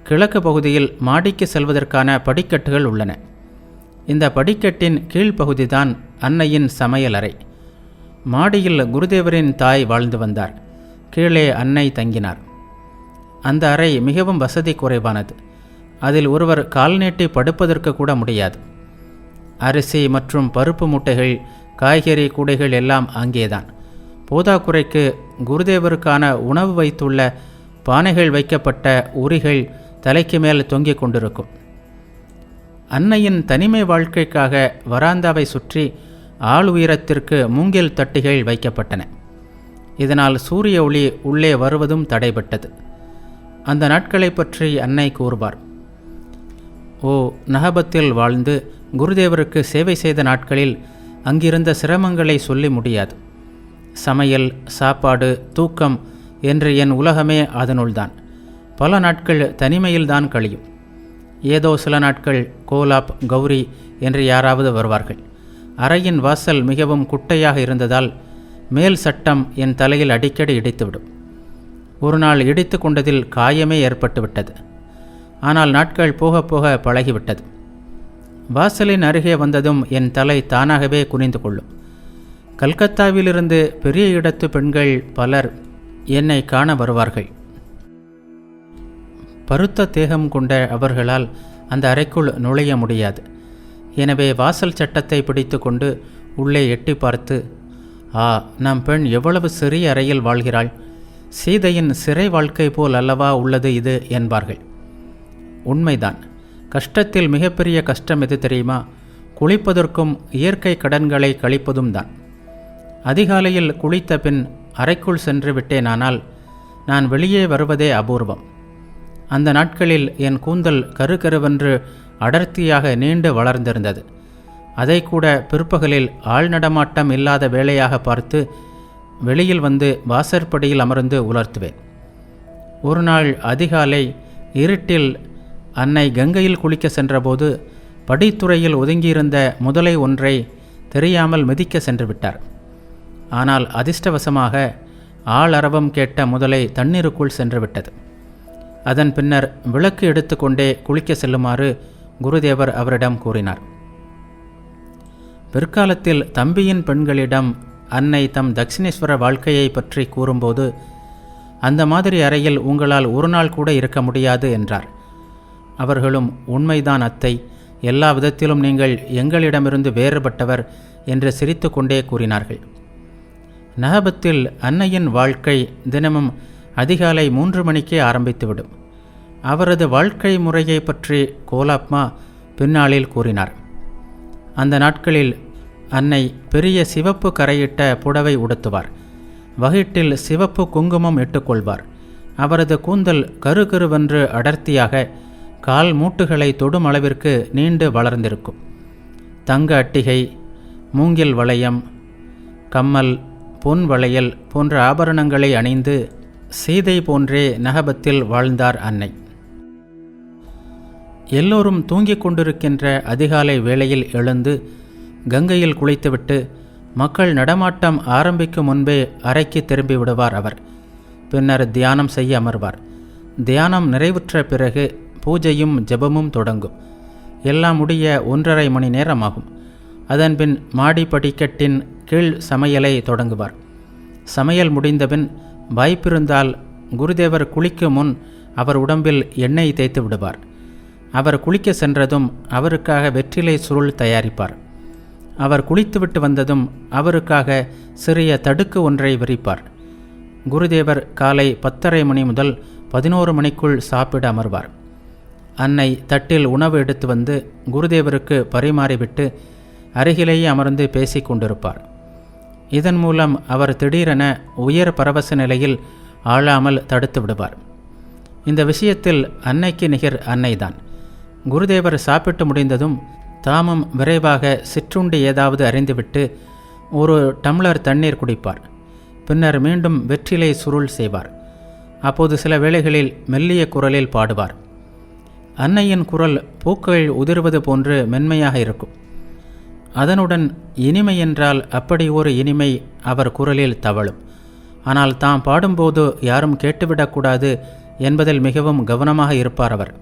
கிழக்கு பகுதியில் மாடிக்கு செல்வதற்கான படிக்கட்டுகள் உள்ளன. இந்த படிக்கட்டின் கீழ்ப்பகுதிதான் அன்னையின் சமையல் அறை. மாடியில் குருதேவரின் தாய் வாழ்ந்து வந்தார். கீழே அன்னை தங்கினார். அந்த அறை மிகவும் வசதி குறைவானது. அதில் ஒருவர் கால் நீட்டி படுப்பதற்கு கூட முடியாது. அரிசி மற்றும் பருப்பு மூட்டைகள், காய்கறி கூடைகள் எல்லாம் அங்கேதான். போதாக்குறைக்கு குருதேவருக்கான உணவு வைத்துள்ள பானைகள் வைக்கப்பட்ட உரிகள் தலைக்கு மேல் தொங்கிக் கொண்டிருக்கும். அன்னையின் தனிமை வாழ்க்கைக்காக வராந்தாவை சுற்றி ஆள் உயரத்திற்கு மூங்கில் தட்டிகள் வைக்கப்பட்டன. இதனால் சூரிய ஒளி உள்ளே வருவதும் தடைபட்டது. அந்த நாட்களை பற்றி அன்னை கூறுவார். நகபத்தில் வாழ்ந்து குருதேவருக்கு சேவை செய்த நாட்களில் அங்கிருந்த சிரமங்களை சொல்லி முடியாது. சமையல், சாப்பாடு, தூக்கம் என்று என் உலகமே அதனுள்தான். பல நாட்கள் தனிமையில்தான் கழியும். ஏதோ சில நாட்கள் கோலாப், கௌரி என்று யாராவது வருவார்கள். அறையின் வாசல் மிகவும் குட்டையாக இருந்ததால் மேல் சட்டம் என் தலையில் அடிக்கடி இடித்துவிடும். ஒரு நாள் இடித்து கொண்டதில் காயமே ஏற்பட்டுவிட்டது. ஆனால் நாட்கள் போக போக பழகிவிட்டது. வாசலின் அருகே வந்ததும் என் தலை தானாகவே குனிந்து கொள்ளும். கல்கத்தாவிலிருந்து பெரிய இடத்து பெண்கள் பலர் என்னை காண வருவார்கள். பருத்த தேகம் கொண்ட அவர்களால் அந்த அறைக்குள் நுழைய முடியாது. எனவே வாசல் சட்டத்தை பிடித்து கொண்டு உள்ளே எட்டி பார்த்து, நம் பெண் எவ்வளவு சிறிய அறையில் வாழ்கிறாள், சீதையின் சிறை வாழ்க்கை போல் அல்லவா உள்ளது இது என்பார்கள். உண்மைதான். கஷ்டத்தில் மிகப்பெரிய கஷ்டம் எது தெரியுமா? குளிப்பதற்கும் இயற்கை கடன்களை கழிப்பதும் தான். அதிகாலையில் குளித்த பின் அறைக்குள் சென்று விட்டேனானால் நான் வெளியே வருவதே அபூர்வம். அந்த நாட்களில் என் கூந்தல் கருகருவென்று அடர்த்தியாக நீண்டு வளர்ந்திருந்தது. அதை கூட பிற்பகலில் ஆள் நடமாட்டம் இல்லாத வேளையாக பார்த்து வெளியில் வந்து வாசற்படியில் அமர்ந்து உலர்த்துவேன். ஒரு நாள் அதிகாலை இருட்டில் அன்னை கங்கையில் குளிக்க சென்றபோது படித்துறையில் ஒதுங்கியிருந்த முதலை ஒன்றை தெரியாமல் மிதிக்க சென்று விட்டார். ஆனால் அதிர்ஷ்டவசமாக ஆளரவம் கேட்ட முதலை தண்ணீருக்குள் சென்று விட்டது. அதன் பின்னர் விளக்கு எடுத்துக்கொண்டே குளிக்க செல்லுமாறு குருதேவர் அவரிடம் கூறினார். பிற்காலத்தில் தம்பியின் பெண்களிடம் அன்னை தம் தட்சிணேஸ்வர வாழ்க்கையை பற்றி கூறும்போது, அந்த மாதிரி அறையில் உங்களால் ஒரு நாள் கூட இருக்க முடியாது என்றார். அவர்களும், உண்மைதான் அத்தை, எல்லா விதத்திலும் நீங்கள் எங்களிடமிருந்து வேறுபட்டவர் என்று சிரித்து கொண்டே கூறினார்கள். நகபத்தில் அன்னையின் வாழ்க்கை தினமும் அதிகாலை 3 மணிக்கே ஆரம்பித்துவிடும். அவரது வாழ்க்கை முறையை பற்றி கோலாப்மா பின்னாளில் கூறினார். அந்த நாட்களில் அன்னை பெரிய சிவப்பு கரையிட்ட புடவை உடுத்துவார். வகிட்டில் சிவப்பு குங்குமம் இட்டுக்கொள்வார். அவரது கூந்தல் கருகருவென்று அடர்த்தியாக கால் மூட்டுகளை தொடும் அளவிற்கு நீண்டு வளர்ந்திருக்கும். தங்க அட்டிகை, மூங்கில் வளையம், கம்மல், பொன் வளையல் போன்ற ஆபரணங்களை அணிந்து சீதை போன்றே நகபத்தில் வாழ்ந்தார் அன்னை. எல்லோரும் தூங்கிக் கொண்டிருக்கின்ற அதிகாலை வேளையில் எழுந்து கங்கையில் குளித்துவிட்டு மக்கள் நடமாட்டம் ஆரம்பிக்கும் முன்பே அறைக்கு திரும்பி விடுவார் அவர். பின்னர் தியானம் செய்ய அமர்வார். தியானம் நிறைவுற்ற பிறகு பூஜையும் ஜெபமும் தொடங்கும். எல்லாம் முடிய 1.5 மணி நேரமாகும். அதன்பின் மாடி படிக்கட்டின் கீழ் சமையலை தொடங்குவார். சமையல் முடிந்தபின் வாய்ப்பிருந்தால் குருதேவர் குளிக்கும் முன் அவர் உடம்பில் எண்ணெய் தேய்த்து விடுவார். அவர் குளிக்க சென்றதும் அவருக்காக வெற்றிலை சுருள் தயாரிப்பார். அவர் குளித்துவிட்டு வந்ததும் அவருக்காக சிறிய தடுக்கு ஒன்றை விரிப்பார். குருதேவர் காலை 10:30 மணி முதல் 11 மணிக்குள் சாப்பிட அமர்வார். அன்னை தட்டில் உணவு எடுத்து வந்து குருதேவருக்கு பரிமாறிவிட்டு அருகிலேயே அமர்ந்து பேசி கொண்டிருப்பார். இதன் மூலம் அவர் திடீரென உயர் பரவச நிலையில் ஆளாமல் தடுத்து விடுவார். இந்த விஷயத்தில் அன்னைக்கு நிகர் அன்னைதான். குருதேவர் சாப்பிட்டு முடிந்ததும் தாமும் விரைவாக சிற்றுண்டி ஏதாவது அறிந்துவிட்டு ஒரு டம்ளர் தண்ணீர் குடிப்பார். பின்னர் மீண்டும் வெற்றிலை சுருள் செய்வார். அப்போது சில வேளைகளில் மெல்லிய குரலில் பாடுவார். அன்னையின் குரல் பூக்கள் உதிர்வது போன்று மென்மையாக இருக்கும். அதனுடன் இனிமை என்றால் அப்படி ஒரு இனிமை அவர் குரலில் தவழும். ஆனால் தாம் பாடும்போது யாரும் கேட்டுவிடக்கூடாது என்பதில் மிகவும் கவனமாக இருப்பார் அவர்.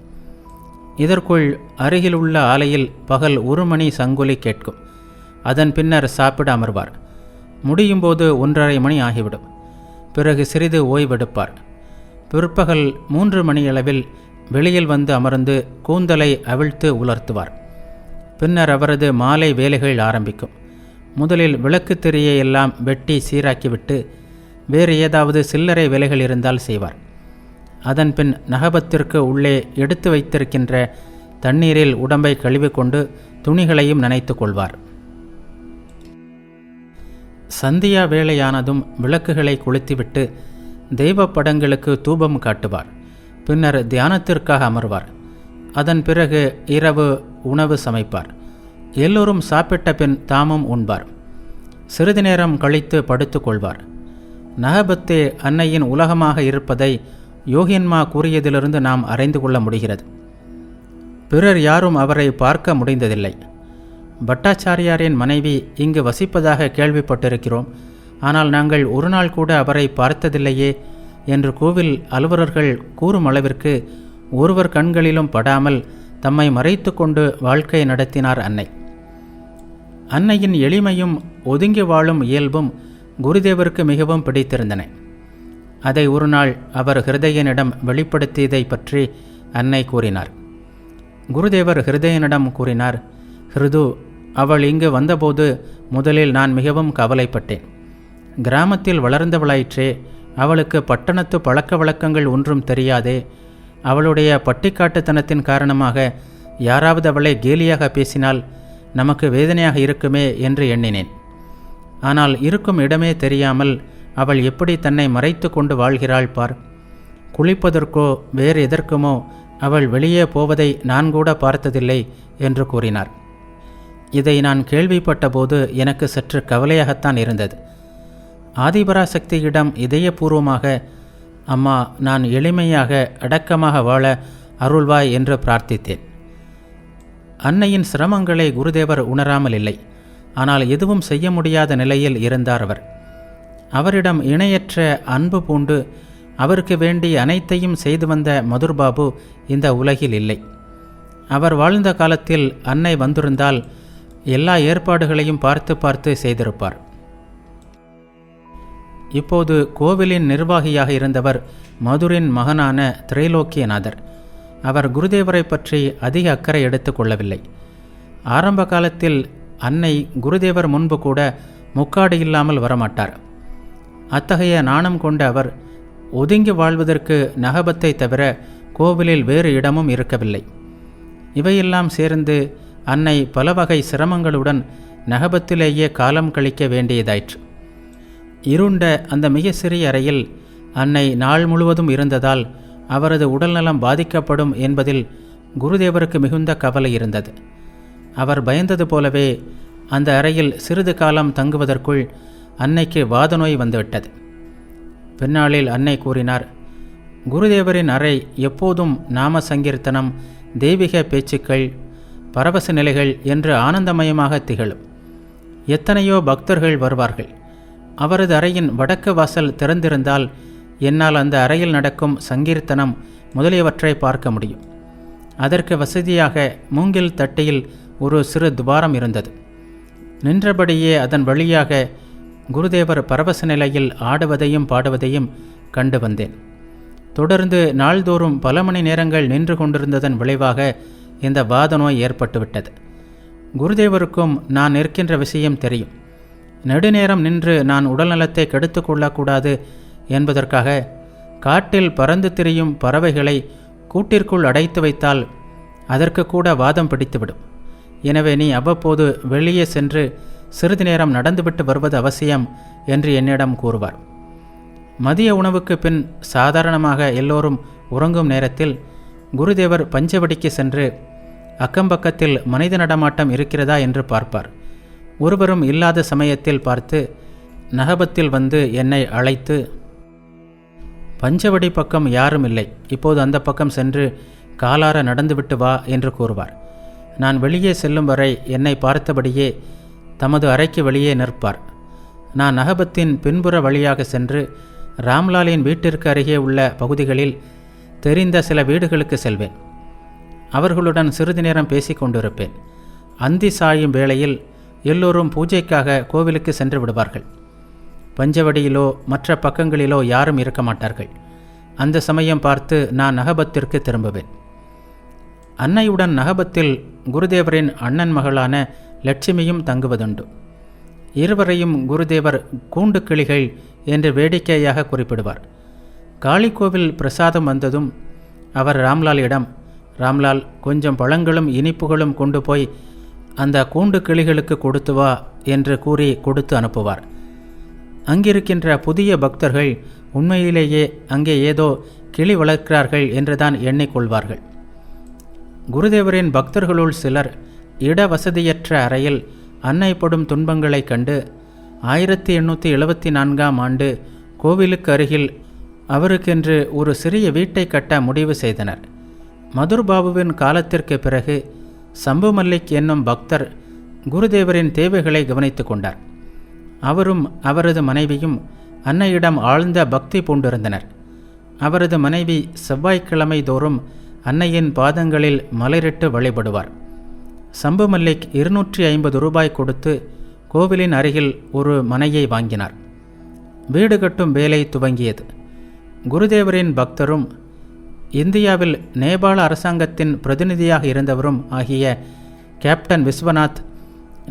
இதற்குள் அருகில் உள்ள ஆலையில் பகல் 1 மணி சங்கொலி கேட்கும். அதன் பின்னர் சாப்பிட அமர்வார். முடியும் போது 1:30 மணி ஆகிவிடும். பிறகு சிறிது ஓய்வெடுப்பார். பிற்பகல் 3 மணியளவில் வெளியில் வந்து அமர்ந்து கூந்தலை அவிழ்த்து உலர்த்துவார். பின்னர் அவரது மாலை வேலைகள் ஆரம்பிக்கும். முதலில் விளக்கு திரையை எல்லாம் வெட்டி சீராக்கிவிட்டு வேறு ஏதாவது சில்லறை வேலைகள் இருந்தால் செய்வார். அதன்பின் நகபத்திற்கு உள்ளே எடுத்து வைத்திருக்கின்ற தண்ணீரில் உடம்பை கழுவிக்கொண்டு துணிகளையும் நனைத்து கொள்வார். சந்தியா வேளையானதும் விளக்குகளை கொளுத்திவிட்டு தெய்வ படங்களுக்கு தூபம் காட்டுவார். பின்னர் தியானத்திற்காக அமர்வார். அதன் பிறகு இரவு உணவு சமைப்பார். எல்லோரும் சாப்பிட்ட பின் தாமும் உண்பார். சிறிது நேரம் கழித்து படுத்து கொள்வார். நகபத்தே அன்னையின் உலகமாக இருப்பதை யோகின்மா கூறியதிலிருந்து நாம் அறிந்து கொள்ள முடிகிறது. பிறர் யாரும் அவரை பார்க்க முடிந்ததில்லை. பட்டாச்சாரியாரின் மனைவி இங்கு வசிப்பதாக கேள்விப்பட்டிருக்கிறோம். ஆனால் நாங்கள் ஒரு நாள் கூட அவரை பார்த்ததில்லையே என்று கோவில் அலுவலர்கள் கூறும் அளவிற்கு ஒருவர் கண்களிலும் படாமல் தம்மை மறைத்து கொண்டு வாழ்க்கை நடத்தினார் அன்னை. அன்னையின் எளிமையும் ஒதுங்கி வாழும் இயல்பும் குருதேவருக்கு மிகவும் பிடித்திருந்தன. அதை ஒரு நாள் அவர் ஹிருதயனிடம் வெளிப்படுத்தியதை பற்றி அன்னை கூறினார். குருதேவர் ஹிருதயனிடம் கூறினார், ஹிருது, அவள் இங்கு வந்தபோது முதலில் நான் மிகவும் கவலைப்பட்டேன். கிராமத்தில் வளர்ந்தவளாயிற்றே, அவளுக்கு பட்டணத்து பழக்க வழக்கங்கள் ஒன்றும் தெரியாதே. அவளுடைய பட்டிக்காட்டுத்தனத்தின் காரணமாக யாராவது அவளை கேலியாக பேசினால் நமக்கு வேதனையாக இருக்குமே என்று எண்ணினேன். ஆனால் இருக்கும் இடமே தெரியாமல் அவள் எப்படி தன்னை மறைத்து கொண்டு வாழ்கிறாள் பார். குளிப்பதற்கோ வேறு எதற்குமோ அவள் வெளியே போவதை நான் கூட பார்த்ததில்லை என்று கூறினார். இதை நான் கேள்விப்பட்டபோது எனக்கு சற்று கவலையாகத்தான் இருந்தது. ஆதிபராசக்தியிடம் இதயபூர்வமாக, அம்மா, நான் எளிமையாக அடக்கமாக வாழ அருள்வாய் என்று பிரார்த்தித்தேன். அன்னையின் சிரமங்களை குருதேவர் உணராமல் இல்லை. ஆனால் எதுவும் செய்ய முடியாத நிலையில் இருந்தார் அவர். அவரிடம் இணையற்ற அன்பு பூண்டு அவருக்கு வேண்டிய அனைத்தையும் செய்து வந்த மதுர்பாபு இந்த உலகில் இல்லை. அவர் வாழ்ந்த காலத்தில் அன்னை வந்திருந்தால் எல்லா ஏற்பாடுகளையும் பார்த்து பார்த்து செய்திருப்பார். இப்போது கோவிலின் நிர்வாகியாக இருந்தவர் மதுரின் மகனான திரைலோக்கியநாதர். அவர் குருதேவரை பற்றி அதிக அக்கறை எடுத்து கொள்ளவில்லை. ஆரம்ப காலத்தில் அன்னை குருதேவர் முன்பு கூட முக்காடு இல்லாமல் வரமாட்டார். அத்தகைய நாணம் கொண்ட அவர் ஒதுங்கி வாழ்வதற்கு நகபத்தை தவிர கோவிலில் வேறு இடமும் இருக்கவில்லை. இவையெல்லாம் சேர்ந்து அன்னை பல வகை சிரமங்களுடன் நகபத்திலேயே காலம் கழிக்க வேண்டியதாயிற்று. இருண்ட அந்த மிக சிறிய அறையில் அன்னை நாள் முழுவதும் இருந்ததால் அவரது உடல்நலம் பாதிக்கப்படும் என்பதில் குருதேவருக்கு மிகுந்த கவலை இருந்தது. அவர் பயந்தது போலவே அந்த அறையில் சிறிது காலம் தங்குவதற்குள் அன்னைக்கு வாத நோய் வந்துவிட்டது. பின்னாளில் அன்னை கூறினார், குருதேவரின் அறை எப்போதும் நாம சங்கீர்த்தனம், தெய்வீக பேச்சுக்கள், பரவச நிலைகள் என்று ஆனந்தமயமாக திகழும். எத்தனையோ பக்தர்கள் வருவார்கள். அவரது அறையின் வடக்கு வாசல் திறந்திருந்தால் என்னால் அந்த அறையில் நடக்கும் சங்கீர்த்தனம் முதலியவற்றை பார்க்க முடியும். அதற்கு வசதியாக மூங்கில் தட்டியில் ஒரு சிறு துவாரம் இருந்தது. நின்றபடியே அதன் வழியாக குருதேவர் பரவச நிலையில் ஆடுவதையும் பாடுவதையும் கண்டு வந்தேன். தொடர்ந்து நாள்தோறும் பல மணி நேரங்கள் நின்று கொண்டிருந்ததன் விளைவாக இந்த வாத நோய் ஏற்பட்டுவிட்டது. குருதேவருக்கும் நான் நிற்கின்ற விஷயம் தெரியும். நெடுநேரம் நின்று நான் உடல்நலத்தை கெடுத்து கொள்ளக்கூடாது என்பதற்காக காட்டில் பறந்து திரியும் பறவைகளை கூட்டிற்குள் அடைத்து வைத்தால் அதற்கு கூட வாதம் பிடித்துவிடும். எனவே நீ அவ்வப்போது வெளியே சென்று சிறிது நேரம் நடந்துவிட்டு வருவது அவசியம் என்று என்னிடம் கூறுவார். மதிய உணவுக்கு பின் சாதாரணமாக எல்லோரும் உறங்கும் நேரத்தில் குருதேவர் பஞ்சவடிக்கு சென்று அக்கம்பக்கத்தில் மனித நடமாட்டம் இருக்கிறதா என்று பார்ப்பார். ஒருவரும் இல்லாத சமயத்தில் பார்த்து நகபத்தில் வந்து என்னை அழைத்து, பஞ்சவடி பக்கம் யாரும் இல்லை, இப்போது அந்த பக்கம் சென்று காலார நடந்துவிட்டு வா என்று கூறுவார். நான் வெளியே செல்லும் வரை என்னை பார்த்தபடியே தமது அறைக்கு வெளியே நிற்பார். நான் நகபத்தின் பின்புற வழியாக சென்று ராம்லாலின் வீட்டிற்கு அருகே உள்ள பகுதிகளில் தெரிந்த சில வீடுகளுக்கு செல்வேன். அவர்களுடன் சிறிது நேரம் பேசி கொண்டிருப்பேன். அந்தி சாயும் வேளையில் எல்லோரும் பூஜைக்காக கோவிலுக்கு சென்று விடுவார்கள். பஞ்சவடியிலோ மற்ற பக்கங்களிலோ யாரும் இருக்க மாட்டார்கள். அந்த சமயம் பார்த்து நான் நகபத்திற்கு திரும்புவேன். அன்னையுடன் நகபத்தில் குருதேவரின் அண்ணன் மகளான லட்சுமியும் தங்குவதுண்டு. இருவரையும் குருதேவர் கூண்டு கிளிகள் என்று வேடிக்கையாக குறிப்பிடுவார். காளிக்கோவில் பிரசாதம் வந்ததும் அவர் ராம்லாலிடம், ராம்லால், கொஞ்சம் பழங்களும் இனிப்புகளும் கொண்டு போய் அந்த கூண்டு கிளிகளுக்கு கொடுத்து வா என்று கூறி கொடுத்து அனுப்புவார். அங்கிருக்கின்ற புதிய பக்தர்கள் உண்மையிலேயே அங்கே ஏதோ கிளி வளர்க்கிறார்கள் என்றுதான் எண்ணிக்கொள்வார்கள். குருதேவரின் பக்தர்களுள் சிலர் இட வசதியற்ற அறையில் அன்னைப்படும் துன்பங்களைக் கண்டு 1874ஆம் ஆண்டு கோவிலுக்கு அருகில் அவருக்கென்று ஒரு சிறிய வீட்டை கட்ட முடிவு செய்தனர். மதுர்பாபுவின் காலத்திற்கு பிறகு சம்பு மல்லிக் என்னும் பக்தர் குருதேவரின் தேவைகளை கவனித்து கொண்டார். அவரும் அவரது மனைவியும் அன்னையிடம் ஆழ்ந்த பக்தி பூண்டிருந்தனர். அவரது மனைவி செவ்வாய்க்கிழமை தோறும் அன்னையின் பாதங்களில் மலரிட்டு வழிபடுவார். சம்பு மல்லிக் 250 ரூபாய் கொடுத்து கோவிலின் அருகில் ஒரு மனையை வாங்கினார். வீடு கட்டும் வேலை துவங்கியது. குருதேவரின் பக்தரும் இந்தியாவில் நேபாள அரசாங்கத்தின் பிரதிநிதியாக இருந்தவரும் ஆகிய கேப்டன் விஸ்வநாத்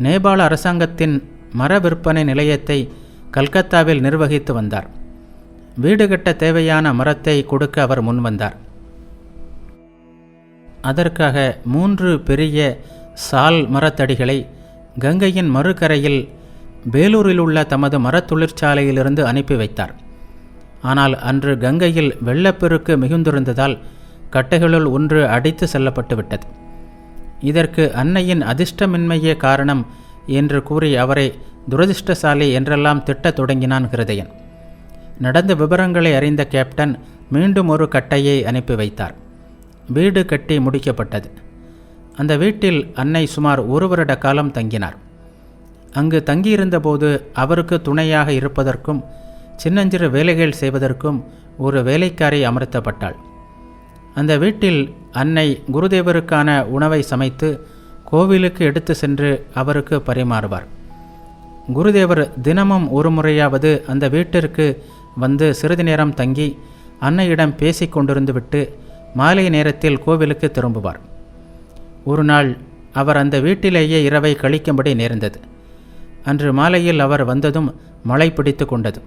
நேபாள அரசாங்கத்தின் மர விற்பனை நிலையத்தை கல்கத்தாவில் நிர்வகித்து வந்தார். வீடு கட்ட தேவையான மரத்தை கொடுக்க அவர் முன்வந்தார். அதற்காக 3 பெரிய சால் மரத்தடிகளை கங்கையின் மறுகரையில் வேலூரில் உள்ள தமது மரத் தொழிற்சாலையிலிருந்து அனுப்பி வைத்தார். ஆனால் அன்று கங்கையில் வெள்ளப்பெருக்கு மிகுந்திருந்ததால் கட்டைகளுள் ஒன்று அடித்து செல்லப்பட்டு விட்டது. இதற்கு அன்னையின் அதிர்ஷ்டமின்மையே காரணம் என்று கூறி அவரை துரதிர்ஷ்டசாலி என்றெல்லாம் திட்டத் தொடங்கினான் ஹிருதயன். நடந்த விவரங்களை அறிந்த கேப்டன் மீண்டும் ஒரு கட்டையை அனுப்பி வைத்தார். வீடு கட்டி முடிக்கப்பட்டது. அந்த வீட்டில் அன்னை சுமார் 1 வருட காலம் தங்கினார். அங்கு தங்கியிருந்தபோது அவருக்கு துணையாக இருப்பதற்கும் சின்னஞ்சிறு வேலைகள் செய்வதற்கும் ஒரு வேலைக்காரி அமர்த்தப்பட்டாள். அந்த வீட்டில் அன்னை குருதேவருக்கான உணவை சமைத்து கோவிலுக்கு எடுத்து சென்று அவருக்கு பரிமாறுவார். குருதேவர் தினமும் ஒரு முறையாவது அந்த வீட்டிற்கு வந்து சிறிது நேரம் தங்கி அன்னையிடம் பேசி கொண்டிருந்து விட்டு மாலை நேரத்தில் கோவிலுக்கு திரும்புவார். ஒரு நாள் அவர் அந்த வீட்டிலேயே இரவை கழிக்கும்படி நேர்ந்தது. அன்று மாலையில் அவர் வந்ததும் மழை பிடித்து கொண்டது.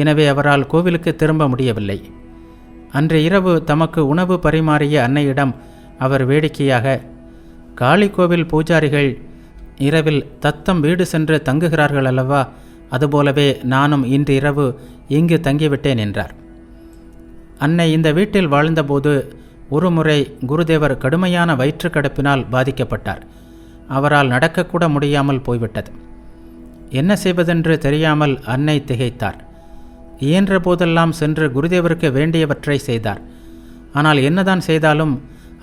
எனவே அவரால் கோவிலுக்கு திரும்ப முடியவில்லை. அன்று இரவு தமக்கு உணவு பரிமாறிய அன்னையிடம் அவர் வேடிக்கையாக, காளி கோவில் பூஜாரிகள் இரவில் தத்தம் வீடு சென்று தங்குகிறார்கள் அல்லவா, அதுபோலவே நானும் இன்று இரவு இங்கு தங்கிவிட்டேன் என்றார். அன்னை இந்த வீட்டில் வாழ்ந்தபோது ஒரு முறை குருதேவர் கடுமையான வயிற்றுக்கடுப்பினால் பாதிக்கப்பட்டார். அவரால் நடக்கக்கூட முடியாமல் போய்விட்டது. என்ன செய்வதென்று தெரியாமல் அன்னை திகைத்தார். இயன்ற போதெல்லாம் சென்று குருதேவருக்கு வேண்டியவற்றை செய்தார். ஆனால் என்னதான் செய்தாலும்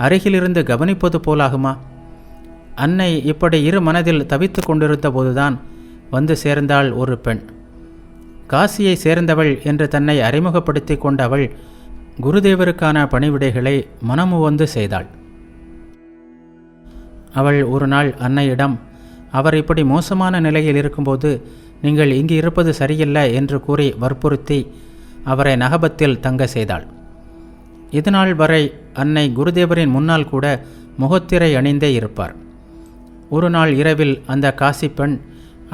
அருகிலிருந்து கவனிப்பது போலாகுமா? அன்னை இப்படி இரு மனதில் தவித்து கொண்டிருந்த போதுதான் வந்து சேர்ந்தாள் ஒரு பெண். காசியை சேர்ந்தவள் என்று தன்னை அறிமுகப்படுத்தி கொண்ட அவள் குருதேவருக்கான பணிவிடைகளை மனமுவந்து செய்தாள். அவள் ஒரு நாள் அன்னையிடம், அவர் இப்படி மோசமான நிலையில் இருக்கும்போது நீங்கள் இங்கு இருப்பது சரியில்ல என்று கூறி வற்புறுத்தி அவரை நகபத்தில் தங்க செய்தாள். இதுநாள் வரை அன்னை குருதேவரின் முன்னால் கூட முகத்திரை அணிந்தே இருப்பார். ஒரு நாள் இரவில் அந்த காசி பெண்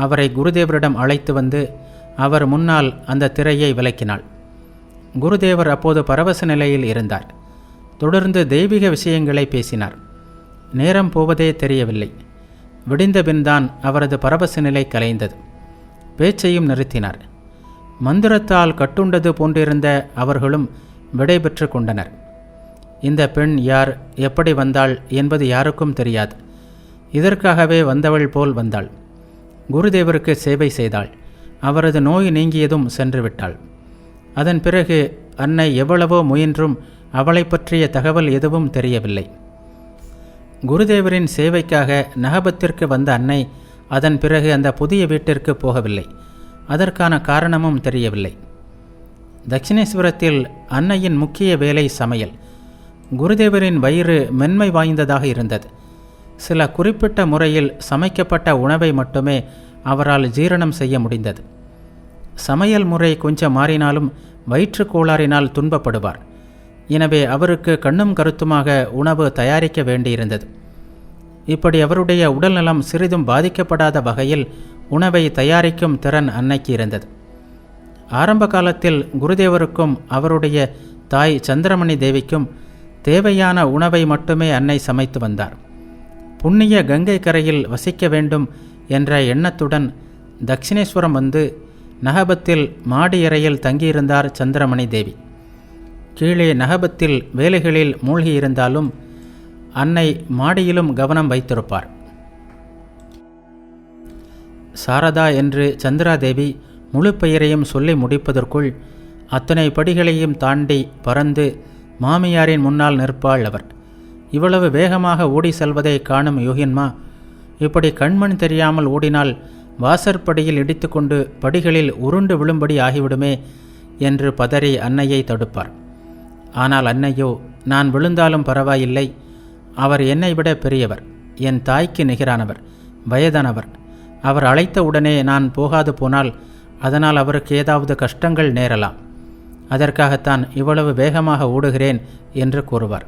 அவரை குருதேவரிடம் அழைத்து வந்து அவர் முன்னால் அந்த திரையை விலக்கினாள். குருதேவர் அப்போது பரவச நிலையில் இருந்தார். தொடர்ந்து தெய்வீக விஷயங்களை பேசினார். நேரம் போவதே தெரியவில்லை. விடிந்தபின்தான் அவரது பரவச நிலை கலைந்தது. பேச்சையும் நிறுத்தினார். மந்திரத்தால் கட்டுண்டது போன்றிருந்த அவர்களும் விடை பெற்று கொண்டனர். இந்த பெண் யார், எப்படி வந்தாள் என்பது யாருக்கும் தெரியாது. இதற்காகவே வந்தவள் போல் வந்தாள். குருதேவருக்கு சேவை செய்தாள். அவரது நோய் நீங்கியதும் சென்று விட்டாள். அதன் பிறகு அன்னை எவ்வளவோ முயன்றும் அவளை பற்றிய தகவல் எதுவும் தெரியவில்லை. குருதேவரின் சேவைக்காக நகபத்திற்கு வந்த அன்னை அதன் பிறகு அந்த புதிய வீட்டிற்கு போகவில்லை. அதற்கான காரணமும் தெரியவில்லை. தட்சிணேஸ்வரத்தில் அன்னையின் முக்கிய வேலை சமையல். குருதேவரின் வயிறு மென்மை வாய்ந்ததாக இருந்தது. சில குறிப்பிட்ட முறையில் சமைக்கப்பட்ட உணவை மட்டுமே அவரால் ஜீரணம் செய்ய முடிந்தது. சமையல் முறை கொஞ்சம் மாறினாலும் வயிற்றுக் கோளாறினால் துன்பப்படுவார். எனவே அவருக்கு கண்ணும் கருத்துமாக உணவு தயாரிக்க வேண்டியிருந்தது. இப்படி அவருடைய உடல்நலம் சிறிதும் பாதிக்கப்படாத வகையில் உணவை தயாரிக்கும் திறன் அன்னைக்கு இருந்தது. ஆரம்ப காலத்தில் குருதேவருக்கும் அவருடைய தாய் சந்திரமணி தேவிக்கும் தேவையான உணவை மட்டுமே அன்னை சமைத்து வந்தார். புண்ணிய கங்கை கரையில் வசிக்க வேண்டும் என்ற எண்ணத்துடன் தட்சிணேஸ்வரம் வந்து நகபத்தில் மாடியறையில் தங்கியிருந்தார் சந்திரமணி தேவி. கீழே நகபத்தில் வேலைகளில் மூழ்கியிருந்தாலும் அன்னை மாடியிலும் கவனம் வைத்திருப்பார். சாரதா என்று சந்திராதேவி முழு பெயரையும் சொல்லி முடிப்பதற்குள் அத்தனை படிகளையும் தாண்டி பறந்து மாமியாரின் முன்னால் நிற்பாள் அவர். இவ்வளவு வேகமாக ஓடி செல்வதை காணும் யோகின்மா இப்படி கண்மண் தெரியாமல் ஓடினால் வாசற்படியில் இடித்துக்கொண்டு படிகளில் உருண்டு விழும்படி ஆகிவிடுமே என்று பதறி அன்னையை தடுப்பார். ஆனால் அன்னையோ, நான் விழுந்தாலும் பரவாயில்லை, அவர் என்னை விட பெரியவர், என் தாய்க்கு நிகரானவர், வயதானவர். அவர் அழைத்த உடனே நான் போகாது போனால் அதனால் அவருக்கு ஏதாவது கஷ்டங்கள் நேரலாம். அதற்காகத்தான் இவ்வளவு வேகமாக ஓடுகிறேன் என்று கூறுவார்.